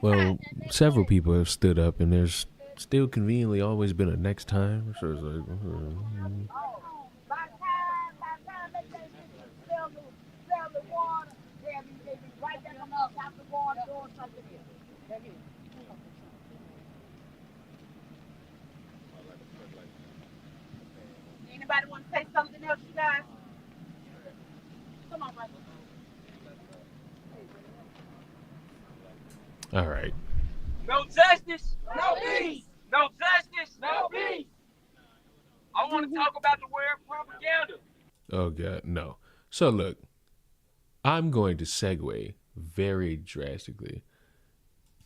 Well, several people have stood up, and there's still conveniently always been a next time. So it's like, By time they sell the water, they be right there coming up out the water doing something else. Anybody want to say something else, you guys? Come on, brother. all right. No justice, No peace. no justice, No peace. I want to talk about the word propaganda. Oh, God, no. So, look, I'm going to segue very drastically.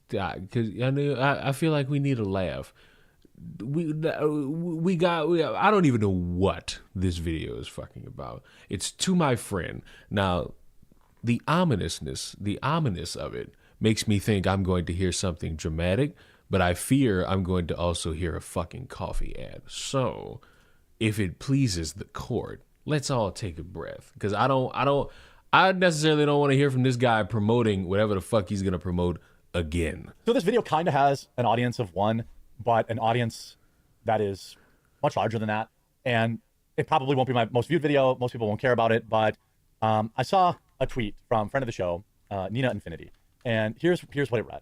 Because I feel like we need a laugh. I don't even know what this video is fucking about. It's to my friend. Now, the ominous of it makes me think I'm going to hear something dramatic, but I fear I'm going to also hear a fucking coffee ad. So, if it pleases the court, let's all take a breath. Because I necessarily don't want to hear from this guy promoting whatever the fuck he's going to promote again. So this video kind of has an audience of one, but an audience that is much larger than that. And it probably won't be my most viewed video. Most people won't care about it. But I saw a tweet from friend of the show, Nina Infinity. And here's what it read.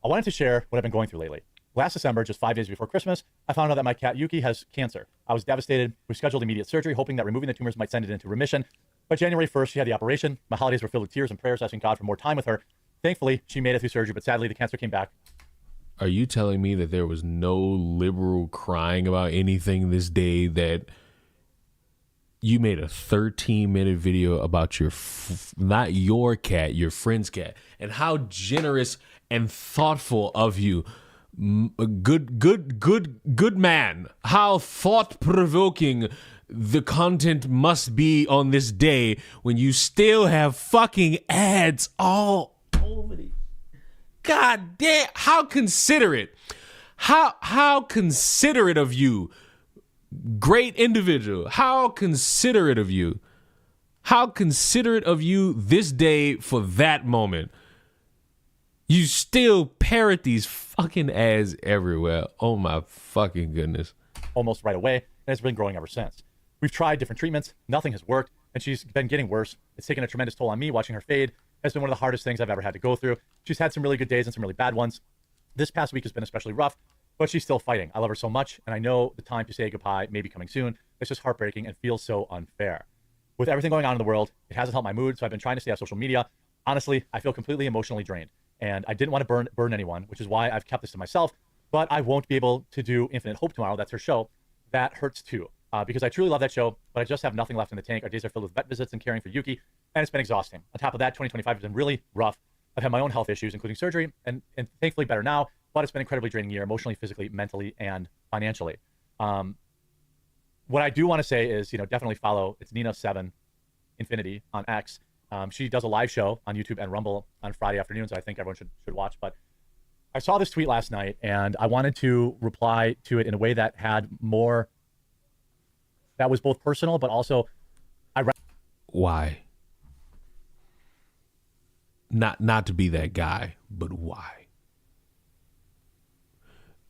I wanted to share what I've been going through lately. Last December, just 5 days before Christmas, I found out that my cat Yuki has cancer. I was devastated. We scheduled immediate surgery, hoping that removing the tumors might send it into remission. But January 1st, she had the operation. My holidays were filled with tears and prayers, asking God for more time with her. Thankfully, she made it through surgery, but sadly, the cancer came back. Are you telling me that there was no liberal crying about anything this day, that you made a 13-minute video about not your cat, your friend's cat, and how generous and thoughtful of you? Good man. How thought-provoking the content must be on this day when you still have fucking ads all over it. God damn, how considerate. How considerate of you. Great individual. How considerate of you. How considerate of you this day for that moment. You still parrot these fucking ads everywhere. Oh my fucking goodness. Almost right away, and it's been growing ever since. We've tried different treatments. Nothing has worked, and she's been getting worse. It's taken a tremendous toll on me. Watching her fade has been one of the hardest things I've ever had to go through. She's had some really good days and some really bad ones. This past week has been especially rough, but she's still fighting. I love her so much, and I know the time to say goodbye may be coming soon. It's just heartbreaking and feels so unfair. With everything going on in the world, it hasn't helped my mood, so I've been trying to stay off social media. Honestly, I feel completely emotionally drained, and I didn't want to burn anyone, which is why I've kept this to myself, but I won't be able to do Infinite Hope tomorrow. That's her show. That hurts too, because I truly love that show, but I just have nothing left in the tank. Our days are filled with vet visits and caring for Yuki, and it's been exhausting. On top of that, 2025 has been really rough. I've had my own health issues, including surgery, and thankfully better now, but it's been an incredibly draining year, emotionally, physically, mentally, and financially. What I do want to say is, definitely follow, it's Nina7 Infinity on X. She does a live show on YouTube and Rumble on Friday afternoons. I think everyone should watch. But I saw this tweet last night, and I wanted to reply to it in a way that had more, that was both personal, but also why? Not to be that guy, but why?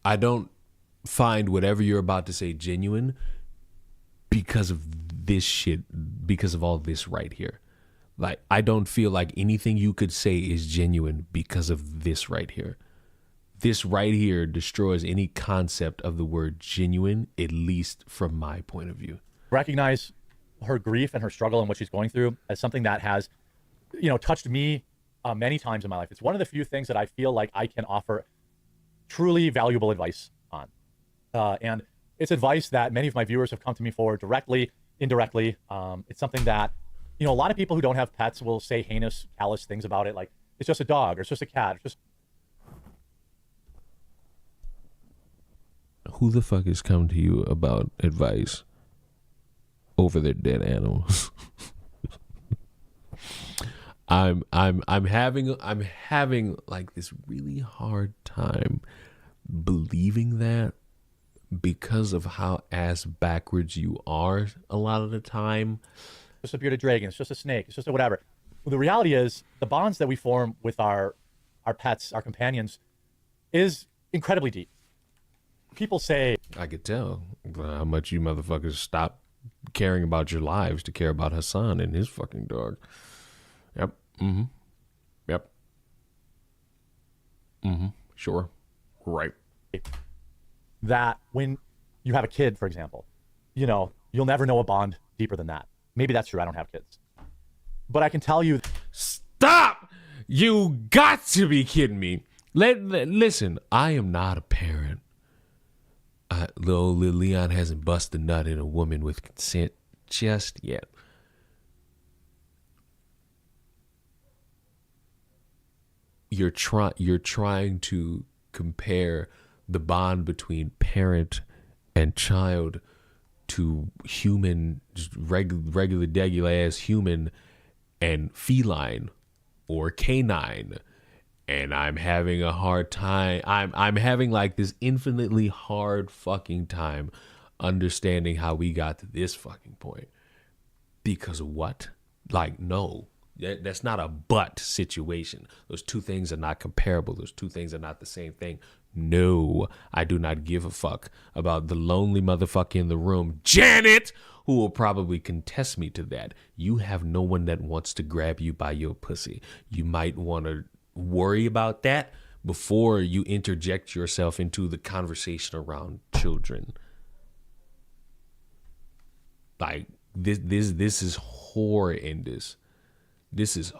I don't find whatever you're about to say genuine because of this shit, because of all this right here. Like, I don't feel like anything you could say is genuine because of this right here. This right here destroys any concept of the word genuine, at least from my point of view. Recognize her grief and her struggle and what she's going through as something that has, touched me many times in my life. It's one of the few things that I feel like I can offer truly valuable advice on. And it's advice that many of my viewers have come to me for directly, indirectly. It's something that, a lot of people who don't have pets will say heinous, callous things about it. Like, it's just a dog or it's just a cat. It's just. Who the fuck has come to you about advice over their dead animals? I'm having like this really hard time believing that, because of how ass backwards you are a lot of the time. It's just a bearded dragon. It's just a snake. It's just a whatever. Well, the reality is the bonds that we form with our pets, our companions, is incredibly deep. People say, I could tell how much you motherfuckers stop caring about your lives to care about Hassan and his fucking dog. Yep. Mm-hmm. Yep. Mm-hmm. Sure. Right. That when you have a kid, for example, you'll never know a bond deeper than that. Maybe that's true. I don't have kids. But I can tell you. Stop! You got to be kidding me. Listen, I am not a parent. Little Leon hasn't busted a nut in a woman with consent just yet. You're trying to compare the bond between parent and child to human, just regular degular ass human and feline or canine. And I'm having a hard time. I'm having like this infinitely hard fucking time understanding how we got to this fucking point. Because of what? Like, no. That's not a but situation. Those two things are not comparable. Those two things are not the same thing. No, I do not give a fuck about the lonely motherfucker in the room, Janet, who will probably contest me to that. You have no one that wants to grab you by your pussy. You might want to worry about that before you interject yourself into the conversation around children. Like, this is horrendous. This is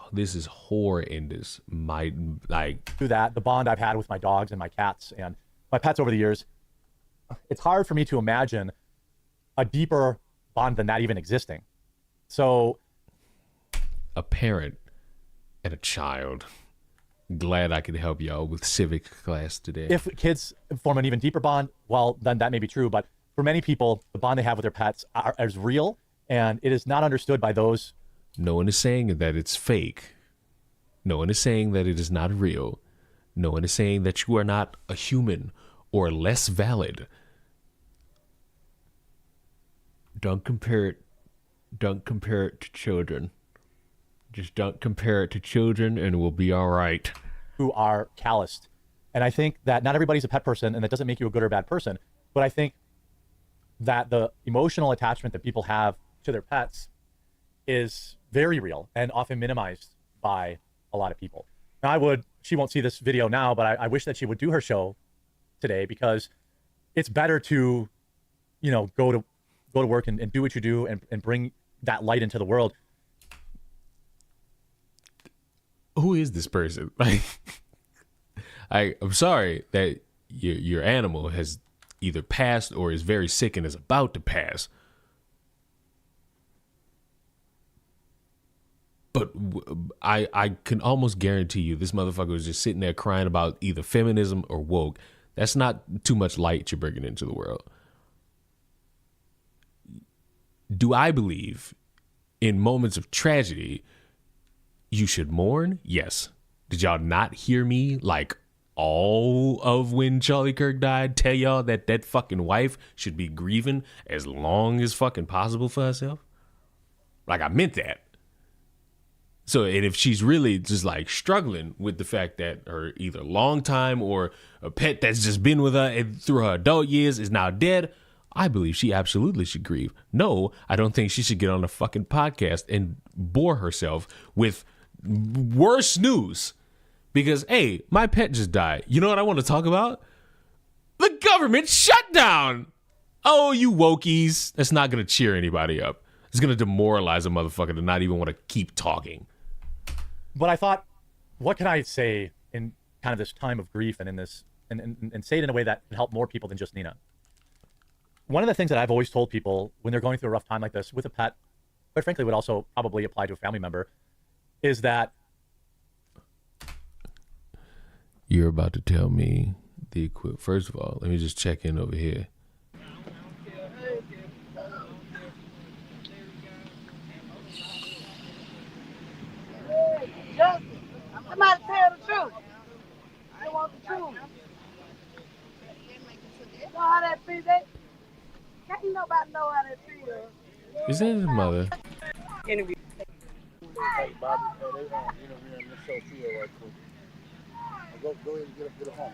horrendous. Through that, the bond I've had with my dogs and my cats and my pets over the years, it's hard for me to imagine a deeper bond than that even existing. So, a parent and a child. Glad I could help y'all with civic class today. If kids form an even deeper bond, well, then that may be true. But for many people, the bond they have with their pets is real, and it is not understood by those. No one is saying that it's fake. No one is saying that it is not real. No one is saying that you are not a human or less valid. Don't compare it to children. Just don't compare it to children and we'll be all right. who are calloused. And I think that not everybody's a pet person, and that doesn't make you a good or bad person. But I think that the emotional attachment that people have to their pets is very real and often minimized by a lot of people. Now, she won't see this video now, but I wish that she would do her show today, because it's better to, you know, go to work and do what you do and bring that light into the world. Who is this person? Like, I'm sorry that your animal has either passed or is very sick and is about to pass. But I can almost guarantee you this motherfucker was just sitting there crying about either feminism or woke. That's not too much light you're bringing into the world. Do I believe in moments of tragedy you should mourn? Yes. Did y'all not hear me, like, all of when Charlie Kirk died, tell y'all that that fucking wife should be grieving as long as fucking possible for herself? Like, I meant that. So, and if she's really just like struggling with the fact that her either long time or a pet that's just been with her through her adult years is now dead, I believe she absolutely should grieve. No, I don't think she should get on a fucking podcast and bore herself with worse news. Because, hey, my pet just died. You know what I want to talk about? The government shutdown. Oh, you wokies. That's not going to cheer anybody up. It's going to demoralize a motherfucker to not even want to keep talking. But I thought, what can I say in kind of this time of grief and in this, and say it in a way that can help more people than just Nina? One of the things that I've always told people when they're going through a rough time like this with a pet, quite frankly, would also probably apply to a family member, is that you're about to tell me the equip. First of all, let me just check in over here. Justin, somebody tell the truth. I want the truth. You know how that feels? Can't nobody know how that feels. Is that his mother? Interview. Hey, Bobby, hey, they interviewing Miss Sophia right quick. Go ahead and get her home.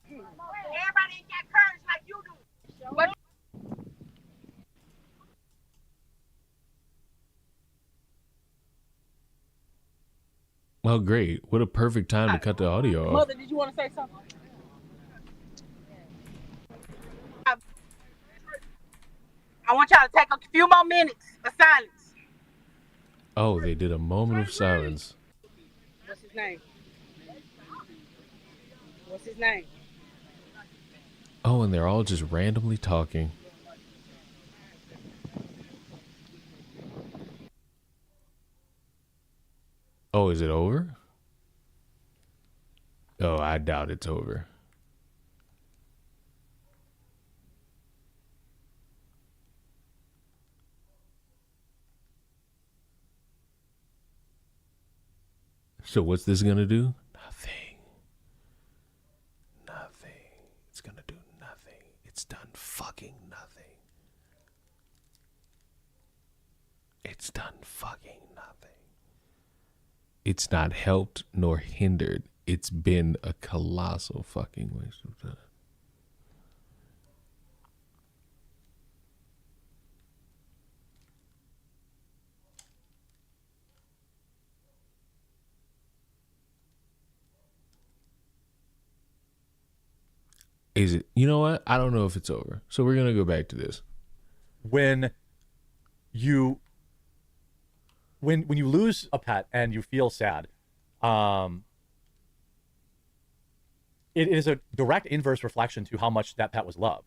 Everybody ain't got courage like you do. But Well, great. What a perfect time to cut the audio off. Mother, did you want to say something? I want y'all to take a few more minutes of silence. Oh, they did a moment of silence. What's his name? What's his name? Oh, and they're all just randomly talking. Oh, is it over? Oh, I doubt it's over. So what's this gonna do? Nothing. Nothing. It's gonna do nothing. It's done fucking nothing. It's done fucking nothing. It's not helped nor hindered. It's been a colossal fucking waste of time. Is it? You know what? I don't know if it's over. So we're going to go back to this. When you lose a pet and you feel sad, it is a direct inverse reflection to how much that pet was loved.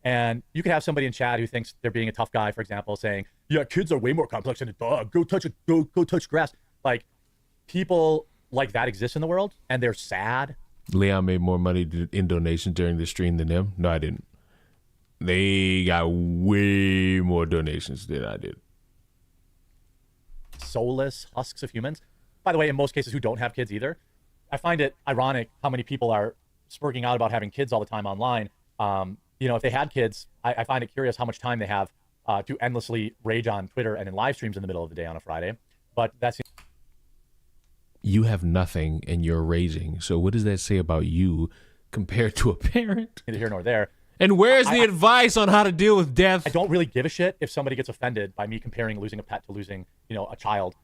And you could have somebody in chat who thinks they're being a tough guy, for example, saying, yeah, kids are way more complex than a dog. Go touch grass. Like, people like that exist in the world, and they're sad. Leon made more money in donations during the stream than them. No, I didn't. They got way more donations than I did. Soulless husks of humans. By the way, in most cases who don't have kids either. I find it ironic how many people are spurging out about having kids all the time online. You know, if they had kids, I find it curious how much time they have to endlessly rage on Twitter and in live streams in the middle of the day on a Friday. But that's you have nothing and you're raising. So what does that say about you compared to a parent? Neither here nor there. And where's the advice on how to deal with death? I don't really give a shit if somebody gets offended by me comparing losing a pet to losing, a child.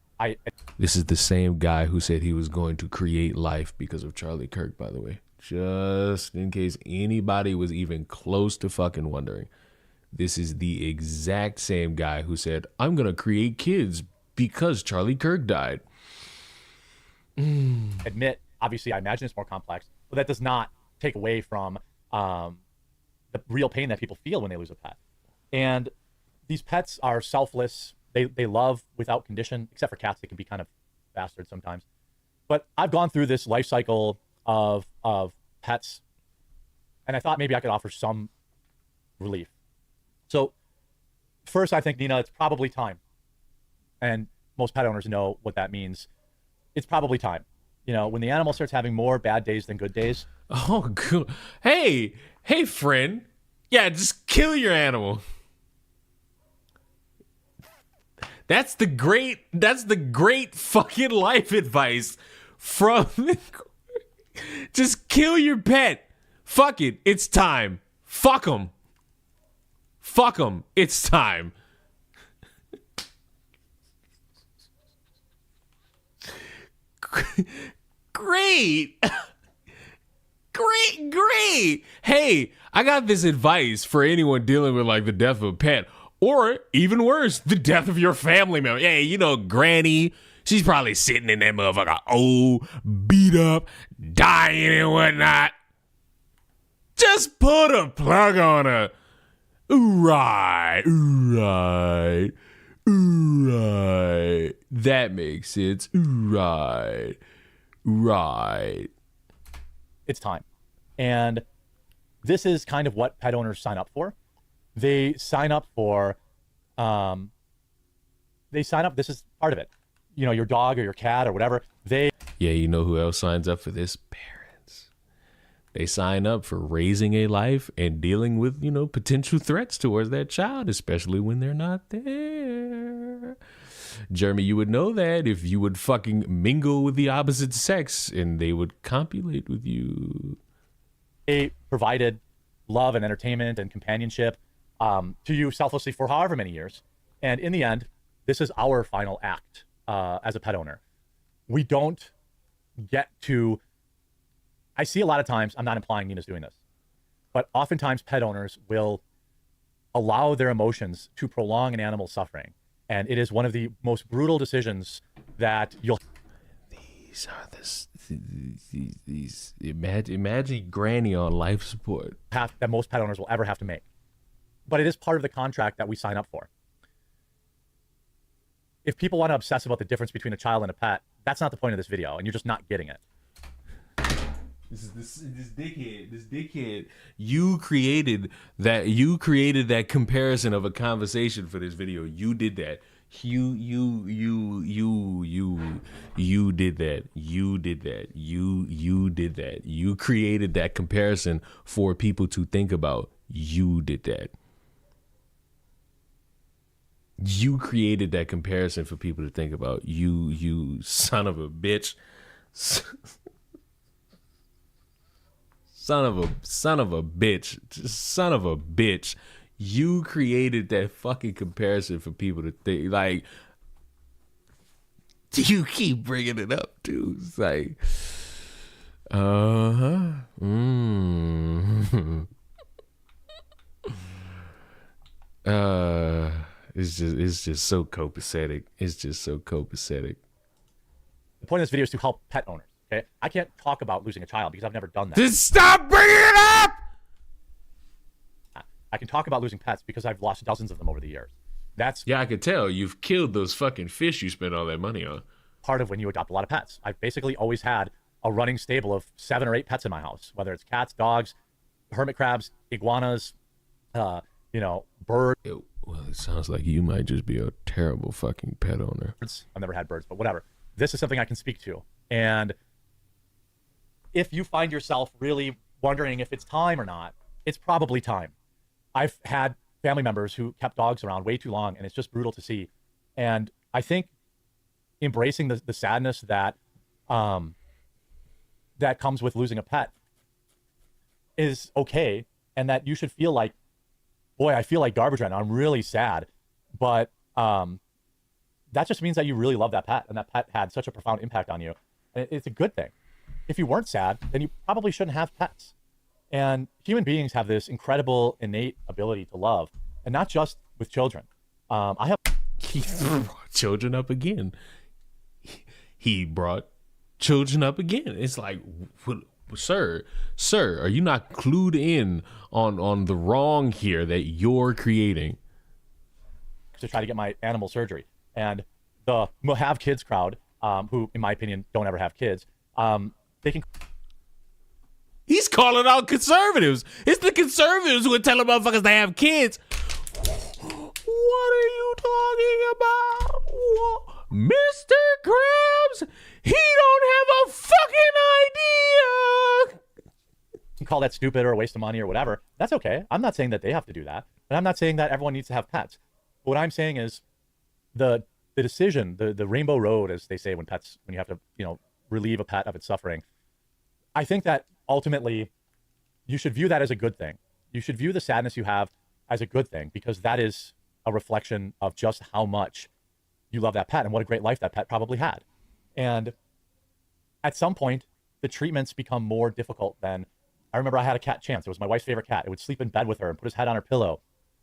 This is the same guy who said he was going to create life because of Charlie Kirk, by the way. Just in case anybody was even close to fucking wondering. This is the exact same guy who said, I'm going to create kids because Charlie Kirk died. Admit, obviously, I imagine it's more complex, but that does not take away from the real pain that people feel when they lose a pet. And these pets are selfless. They love without condition, except for cats. They can be kind of bastards sometimes. But I've gone through this life cycle of pets, and I thought maybe I could offer some relief. So first, I think, Nina, it's probably time. And most pet owners know what that means. It's probably time. When the animal starts having more bad days than good days. Oh, cool. Hey, friend. Yeah, just kill your animal. That's the great fucking life advice from just kill your pet. Fuck it. It's time. Fuck them. Fuck them. It's time. Great. Great. Hey, I got this advice for anyone dealing with like the death of a pet, or even worse, the death of your family member. Hey, Granny, she's probably sitting in that motherfucker, old, beat up, dying and whatnot. Just put a plug on her. Right. That makes sense. Right. It's time. And this is kind of what pet owners sign up for. They sign up for, this is part of it. Your dog or your cat or whatever. Yeah, you know who else signs up for this? Parents. They sign up for raising a life and dealing with, potential threats towards that child, especially when they're not there. Jeremy, you would know that if you would fucking mingle with the opposite sex and they would copulate with you. They provided love and entertainment and companionship to you selflessly for however many years. And in the end, this is our final act as a pet owner. We don't get to, I see a lot of times, I'm not implying Nina's doing this, but oftentimes pet owners will allow their emotions to prolong an animal's suffering. And it is one of the most brutal decisions that you'll. These are these imagine Granny on life support. That most pet owners will ever have to make. But it is part of the contract that we sign up for. If people want to obsess about the difference between a child and a pet, that's not the point of this video, and you're just not getting it. This dickhead. You created that comparison of a conversation for this video. You did that. You did that. You did that. You did that. You created that comparison for people to think about. You did that. You created that comparison for people to think about. You son of a bitch. Son of a bitch. Son of a bitch. You created that fucking comparison for people to think. Like, you keep bringing it up, too. It's like, it's just so copacetic. It's just so copacetic. The point of this video is to help pet owners. Okay, I can't talk about losing a child because I've never done that. Just stop bringing it up! I can talk about losing pets because I've lost dozens of them over the years. Yeah, I could tell. You've killed those fucking fish you spent all that money on. Part of when you adopt a lot of pets. I've basically always had a running stable of 7 or 8 pets in my house, whether it's cats, dogs, hermit crabs, iguanas, birds. Well, it sounds like you might just be a terrible fucking pet owner. I've never had birds, but whatever. This is something I can speak to. And if you find yourself really wondering if it's time or not, it's probably time. I've had family members who kept dogs around way too long, and it's just brutal to see. And I think embracing the sadness that that comes with losing a pet is okay, and that you should feel like, boy, I feel like garbage right now. I'm really sad. But that just means that you really love that pet, and that pet had such a profound impact on you. And it's a good thing. If you weren't sad, then you probably shouldn't have pets. And human beings have this incredible innate ability to love, and not just with children. I have He brought children up again. He brought children up again. It's like, sir, are you not clued in on the wrong here that you're creating? To try to get my animal surgery. And the have kids crowd, who, in my opinion, don't ever have kids, they can... He's calling out conservatives. It's the conservatives who are telling motherfuckers to have kids. What are you talking about? Mr. Krabs, he don't have a fucking idea. You call that stupid or a waste of money or whatever. That's okay. I'm not saying that they have to do that. And I'm not saying that everyone needs to have pets. But what I'm saying is the decision, the rainbow road, as they say, when you have to, relieve a pet of its suffering. I think that ultimately you should view that as a good thing. You should view the sadness you have as a good thing, because that is a reflection of just how much you love that pet and what a great life that pet probably had. And at some point, the treatments become more difficult than... I remember I had a cat, Chance. It was my wife's favorite cat. It would sleep in bed with her and put his head on her pillow.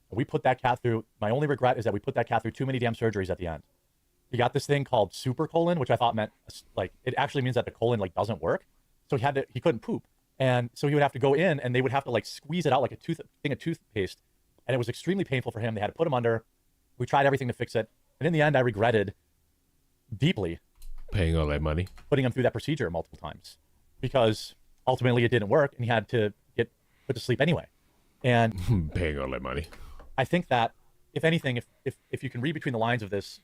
And we put that cat through... My only regret is that we put that cat through too many damn surgeries at the end. He got this thing called super colon, which I thought meant, it actually means that the colon, doesn't work. So he couldn't poop. And so he would have to go in, and they would have to, squeeze it out like a thing of toothpaste. And it was extremely painful for him. They had to put him under. We tried everything to fix it. And in the end, I regretted deeply paying all that money, putting him through that procedure multiple times, because ultimately it didn't work, and he had to get put to sleep anyway. And paying all that money. I think that, if anything, if you can read between the lines of this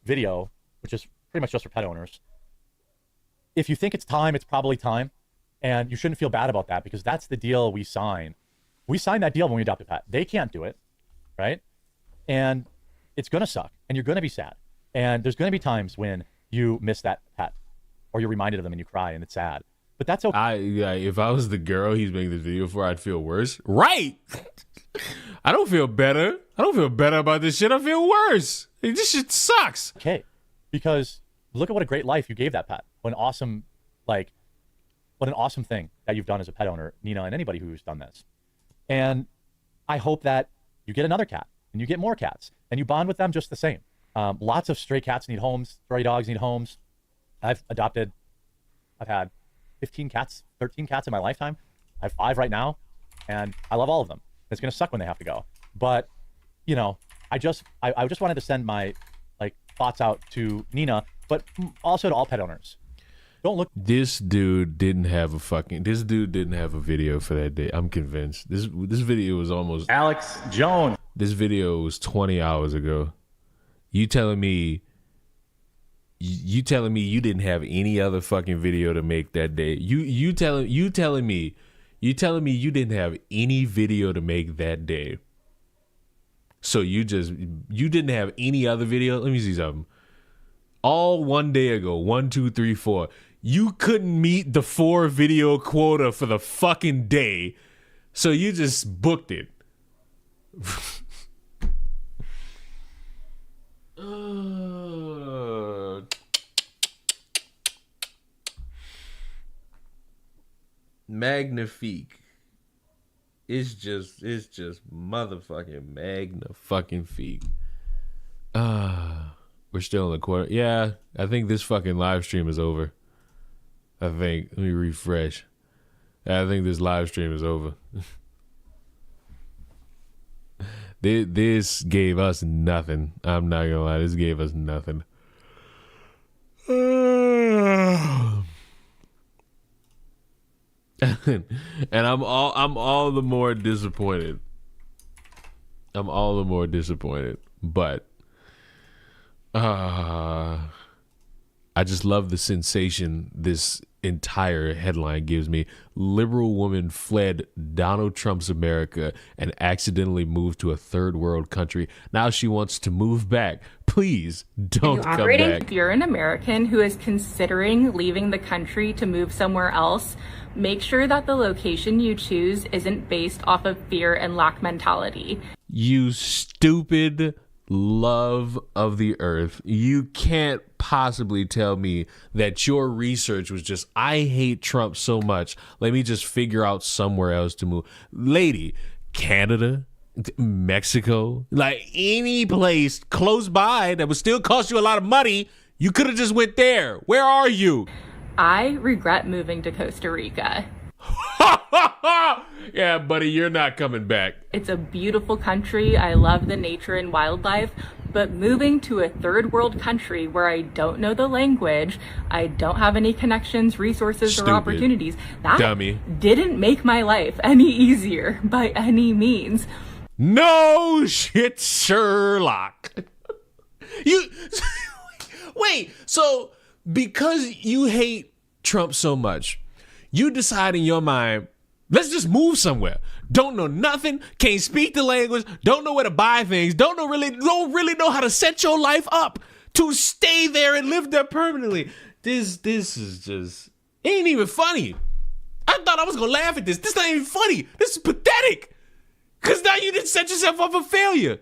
video, which is pretty much just for pet owners, if you think it's time, it's probably time. And you shouldn't feel bad about that, because that's the deal we sign. We signed that deal when we adopt a pet. They can't do it, right? And it's going to suck, and you're going to be sad. And there's going to be times when you miss that pet, or you're reminded of them and you cry, and it's sad. But that's okay. If I was the girl he's making this video for, I'd feel worse. Right? I don't feel better. I don't feel better about this shit. I feel worse. This shit sucks. Okay. Because look at what a great life you gave that pet. What an awesome thing that you've done as a pet owner, Nina, and anybody who's done this. And I hope that you get another cat, and you get more cats, and you bond with them just the same. Lots of stray cats need homes. Stray dogs need homes. I've had 15 cats, 13 cats in my lifetime. I have 5 right now, and I love all of them. It's going to suck when they have to go. But, I just wanted to send my thoughts out to Nina, but also to all pet owners. Don't look. This dude didn't have a video for that day. I'm convinced. This video was almost Alex Jones. This video was 20 hours ago. You telling me you didn't have any other fucking video to make that day? You telling me you didn't have any video to make that day? So you didn't have any other video? Let me see something. All one day ago, 1, 2, 3, 4. You couldn't meet the 4 video quota for the fucking day, so you just booked it. Magnifique. It's just motherfucking magnifucking-fique. We're still in the quarter. Yeah, I think this fucking live stream is over. Let me refresh. I think this live stream is over. This gave us nothing. I'm not gonna lie, this gave us nothing. And I'm all the more disappointed. But I just love the sensation this entire headline gives me. Liberal woman fled Donald Trump's America and accidentally moved to a third world country. Now she wants to move back. Please don't come back. If you're an American who is considering leaving the country to move somewhere else, make sure that the location you choose isn't based off of fear and lack mentality. You stupid love of the earth. You can't possibly tell me that your research was just, I hate Trump so much, let me just figure out somewhere else to move. Lady, Canada, Mexico, like any place close by that would still cost you a lot of money, you could have just went there. Where are you? I regret moving to Costa Rica. Yeah, buddy, you're not coming back. It's a beautiful country. I love the nature and wildlife, but moving to a third world country where I don't know the language, I don't have any connections, resources, or opportunities, that didn't make my life any easier by any means. No shit, Sherlock. Wait, so because you hate Trump so much, you decide in your mind, let's just move somewhere. Don't know nothing, can't speak the language, don't know where to buy things, don't really know how to set your life up to stay there and live there permanently. This is just, it ain't even funny. I thought I was gonna laugh at this. This not even funny. This is pathetic. Cause now you didn't set yourself up for failure.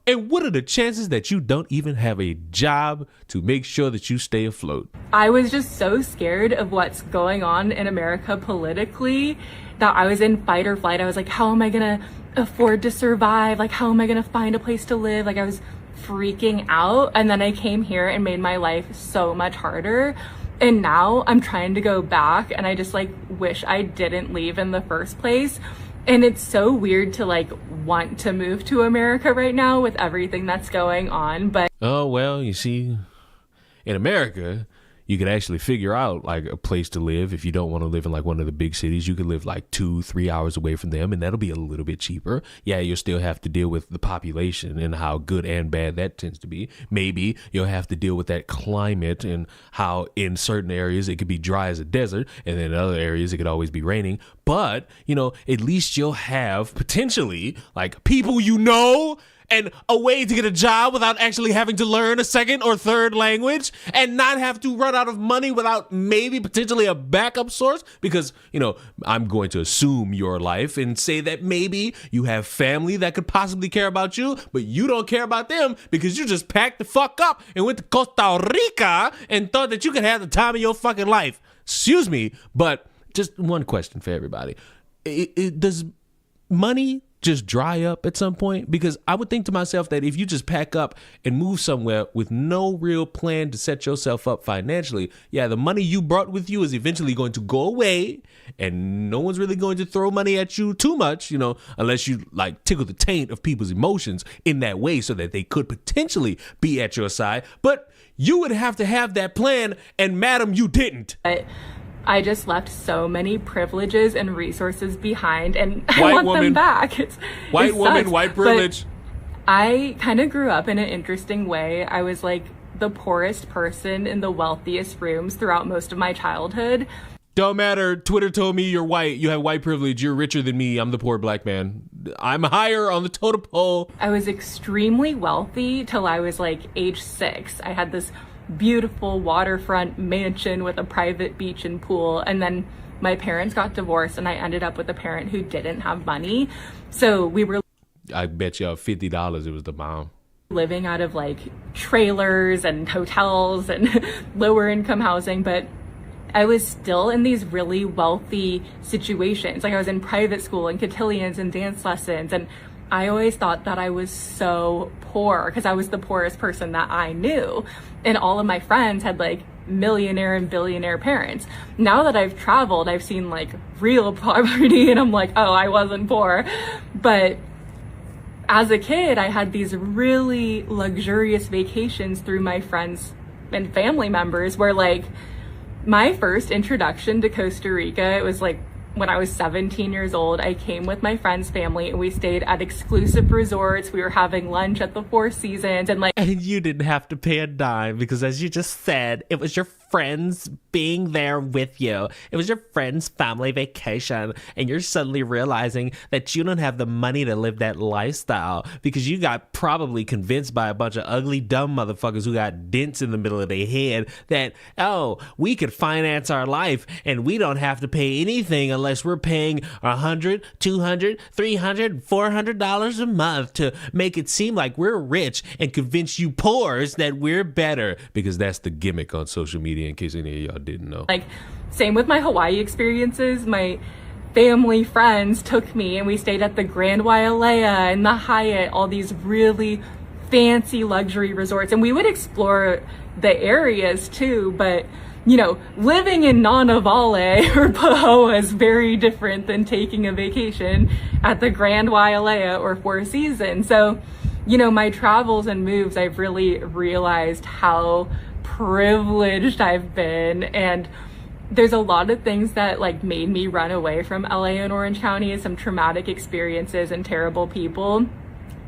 And what are the chances that you don't even have a job to make sure that you stay afloat? I was just so scared of what's going on in America politically that I was in fight or flight. I was like, how am I gonna afford to survive? Like, how am I gonna find a place to live? Like, I was freaking out. And then I came here and made my life so much harder. And now I'm trying to go back, and I just like wish I didn't leave in the first place. And it's so weird to like want to move to America right now with everything that's going on. But oh, well, you see, in America, you could actually figure out like a place to live. If you don't want to live in like one of the big cities, you could live like 2-3 hours away from them, and that'll be a little bit cheaper. Yeah, you'll still have to deal with the population and how good and bad that tends to be. Maybe you'll have to deal with that climate and how in certain areas it could be dry as a desert, and then in other areas it could always be raining. But, you know, at least you'll have potentially like people you know, and a way to get a job without actually having to learn a second or third language, and not have to run out of money without maybe potentially a backup source. Because, you know, I'm going to assume your life and say that maybe you have family that could possibly care about you, but you don't care about them because you just packed the fuck up and went to Costa Rica and thought that you could have the time of your fucking life. Excuse me, but just one question for everybody. Does money just dry up at some point? Because I would think to myself that if you just pack up and move somewhere with no real plan to set yourself up financially, yeah, the money you brought with you is eventually going to go away, and no one's really going to throw money at you too much, you know, unless you like tickle the taint of people's emotions in that way so that they could potentially be at your side. But you would have to have that plan, and madam, you didn't. I just left so many privileges and resources behind, and I want them back. White woman, white privilege. But I kind of grew up in an interesting way. I was like the poorest person in the wealthiest rooms throughout most of my childhood. Don't matter. Twitter told me you're white. You have white privilege. You're richer than me. I'm the poor black man. I'm higher on the totem pole. I was extremely wealthy till I was like age 6. I had this beautiful waterfront mansion with a private beach and pool, and then my parents got divorced and I ended up with a parent who didn't have money, so we were, I bet you $50 it was the mom, living out of like trailers and hotels and lower income housing. But I was still in these really wealthy situations. Like I was in private school and cotillions and dance lessons, and I always thought that I was so poor because I was the poorest person that I knew. And all of my friends had like millionaire and billionaire parents. Now that I've traveled, I've seen like real poverty, and I'm like, oh, I wasn't poor. But as a kid, I had these really luxurious vacations through my friends and family members where like my first introduction to Costa Rica, it was like when I was 17 years old, I came with my friend's family and we stayed at exclusive resorts. We were having lunch at the Four Seasons and And you didn't have to pay a dime because, as you just said, it was your friends being there with you. It was your friend's family vacation, and you're suddenly realizing that you don't have the money to live that lifestyle because you got probably convinced by a bunch of ugly, dumb motherfuckers who got dents in the middle of their head that, oh, we could finance our life and we don't have to pay anything unless we're paying $100, $200, $300, $400 a month to make it seem like we're rich and convince you poors that we're better, because that's the gimmick on social media, in case any of y'all didn't know. Like, same with my Hawaii experiences. My family friends took me and we stayed at the Grand Wailea and the Hyatt, all these really fancy luxury resorts, and we would explore the areas too, but you know, living in Nanavale or Pahoa is very different than taking a vacation at the Grand Wailea or Four Seasons. So, you know, my travels and moves, I've really realized how privileged I've been, and there's a lot of things that like made me run away from LA and Orange County, some traumatic experiences and terrible people,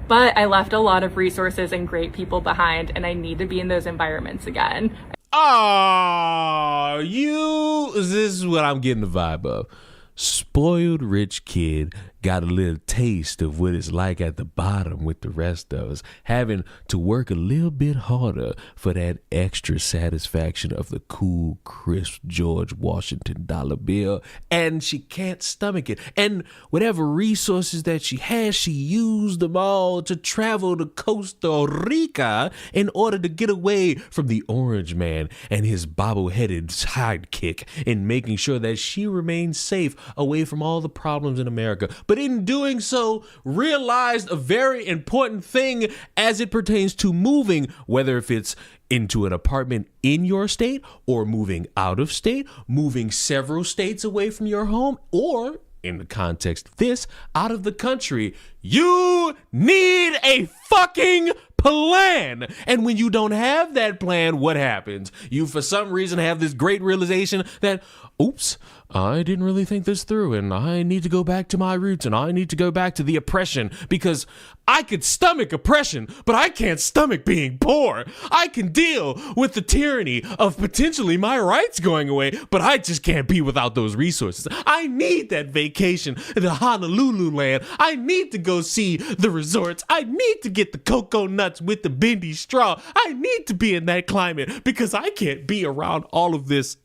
but I left a lot of resources and great people behind, and I need to be in those environments again. Oh, this is what I'm getting the vibe of. Spoiled rich kid got a little taste of what it's like at the bottom with the rest of us, having to work a little bit harder for that extra satisfaction of the cool, crisp George Washington dollar bill, and she can't stomach it. And whatever resources that she has, she used them all to travel to Costa Rica in order to get away from the orange man and his bobble-headed sidekick, in making sure that she remains safe away from all the problems in America. But in doing so, realized a very important thing as it pertains to moving, whether if it's into an apartment in your state or moving out of state, moving several states away from your home, or in the context of this, out of the country. You need a fucking plan. And when you don't have that plan, what happens? You, for some reason, have this great realization that, oops, I didn't really think this through, and I need to go back to my roots, and I need to go back to the oppression, because I could stomach oppression, but I can't stomach being poor. I can deal with the tyranny of potentially my rights going away, but I just can't be without those resources. I need that vacation to Honolulu land. I need to go see the resorts. I need to get the cocoa nuts with the bendy straw. I need to be in that climate, because I can't be around all of this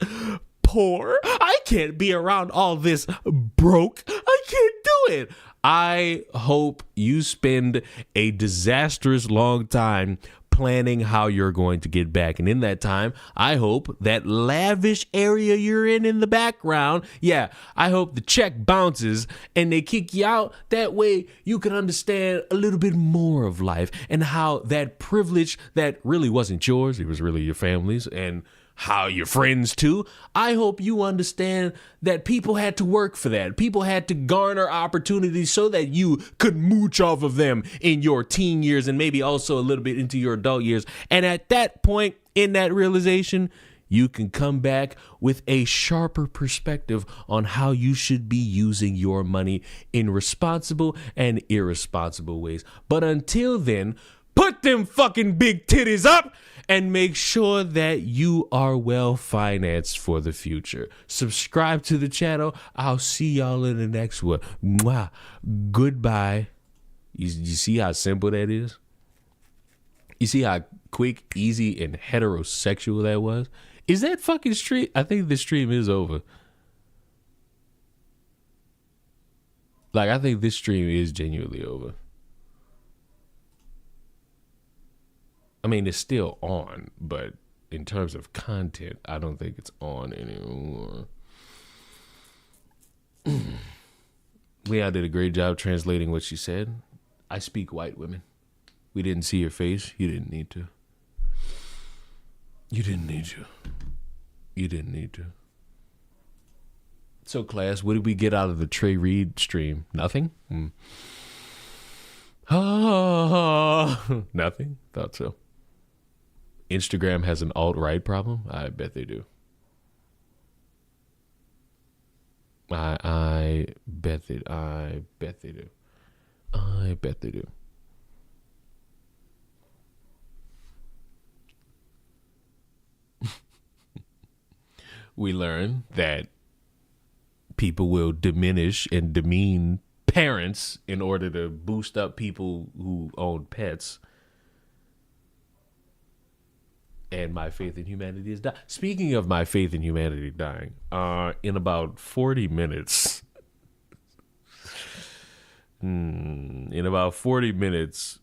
poor. I can't be around all this broke. I can't do it. I hope you spend a disastrous long time planning how you're going to get back. And in that time, I hope that lavish area you're in the background, I hope the check bounces and they kick you out. That way you can understand a little bit more of life and how that privilege that really wasn't yours, it was really your family's, and how your friends too. I hope you understand that people had to work for that. People had to garner opportunities so that you could mooch off of them in your teen years and maybe also a little bit into your adult years. And at that point, in that realization, you can come back with a sharper perspective on how you should be using your money in responsible and irresponsible ways. But until then, put them fucking big titties up and make sure that you are well financed for the future. Subscribe to the channel. I'll see y'all in the next one. Mwah. Goodbye. You see how simple that is? You see how quick, easy, and heterosexual that was? Is that fucking stream? I think the stream is over. Like, I think this stream is genuinely over. I mean, it's still on, but in terms of content, I don't think it's on anymore. Leon did a great job translating what she said. I speak white women. We didn't see your face. You didn't need to. You didn't need to. You didn't need to. So, class, what did we get out of the Trey Reed stream? Nothing? Nothing? Thought so. Instagram has an alt-right problem? I bet they do. I I bet they do. I bet they do. I bet they do. We learn that people will diminish and demean parents in order to boost up people who own pets. And my faith in humanity is dying. Speaking of my faith in humanity dying, in about 40 minutes,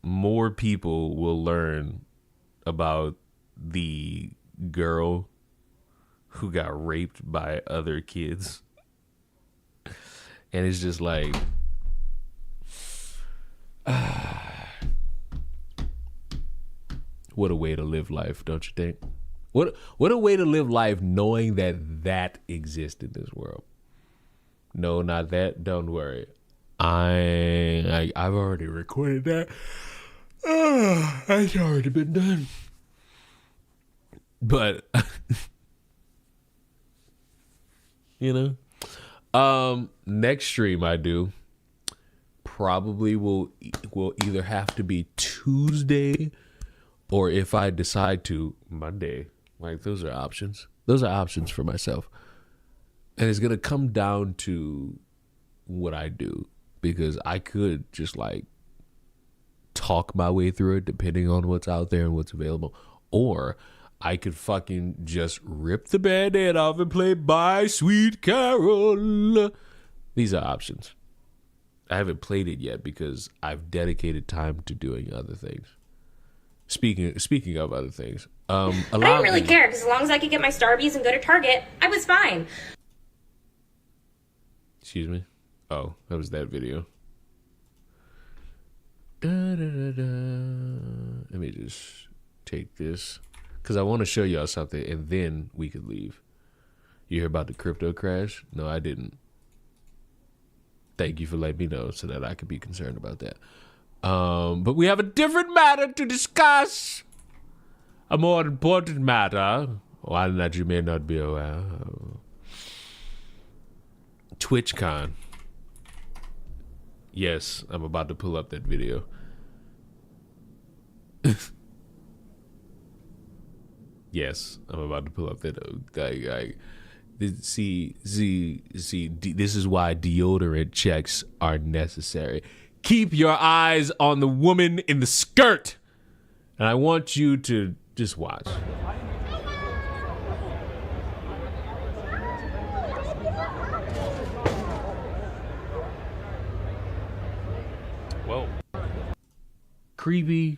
more people will learn about the girl who got raped by other kids. And it's just like, what a way to live life, don't you think? What a way to live life knowing that exists in this world. No, not that. Don't worry. I've already recorded that. It's already been done. But you know, next stream I do probably will either have to be Tuesday or, if I decide to, Monday. Like, those are options. Those are options for myself. And it's going to come down to what I do, because I could just like talk my way through it depending on what's out there and what's available, or I could fucking just rip the Band-Aid off and play Bye Sweet Carol. These are options. I haven't played it yet because I've dedicated time to doing other things. Speaking of other things, I didn't really care, because as long as I could get my Starbies and go to Target, I was fine. Excuse me? Oh, that was that video. Let me just take this, because I want to show y'all something, and then we could leave. You hear about the crypto crash? No, I didn't. Thank you for letting me know so that I could be concerned about that. But we have a different matter to discuss. A more important matter, one that you may not be aware of. TwitchCon. Yes, I'm about to pull up that video. Yes, I'm about to pull up that. See, this is why deodorant checks are necessary. Keep your eyes on the woman in the skirt. And I want you to just watch. Whoa. Creepy,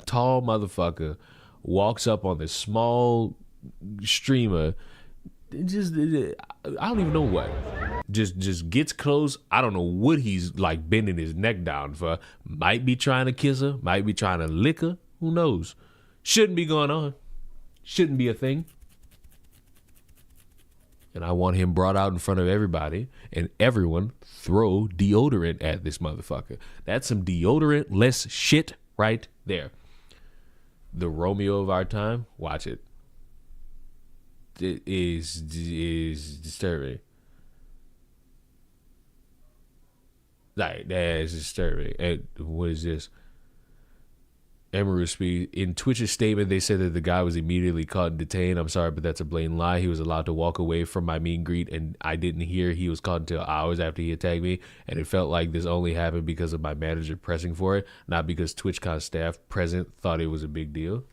tall motherfucker walks up on this small streamer. I don't even know what. Just gets close. I don't know what he's like bending his neck down for. Might be trying to kiss her. Might be trying to lick her. Who knows? Shouldn't be going on. Shouldn't be a thing. And I want him brought out in front of everybody, and everyone throw deodorant at this motherfucker. That's some deodorant-less shit right there. The Romeo of our time. Watch it. It is disturbing. Like, that is disturbing. And what is this? Emery speak. In Twitch's statement, they said that the guy was immediately caught and detained. I'm sorry, but that's a blatant lie. He was allowed to walk away from my meet and greet, and I didn't hear he was caught until hours after he attacked me. And it felt like this only happened because of my manager pressing for it, not because TwitchCon staff present thought it was a big deal.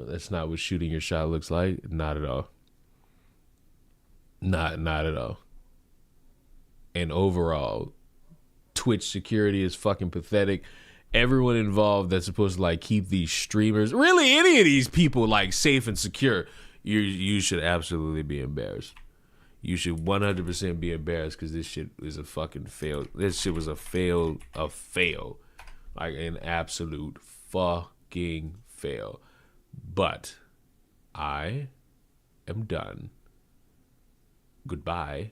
That's not what shooting your shot looks like. Not at all. Not at all. And overall, Twitch security is fucking pathetic. Everyone involved that's supposed to like keep these streamers, really any of these people, like safe and secure, you should absolutely be embarrassed. You should 100% be embarrassed, because this shit is a fucking fail. This shit was a fail. Like an absolute fucking fail. But I am done. Goodbye.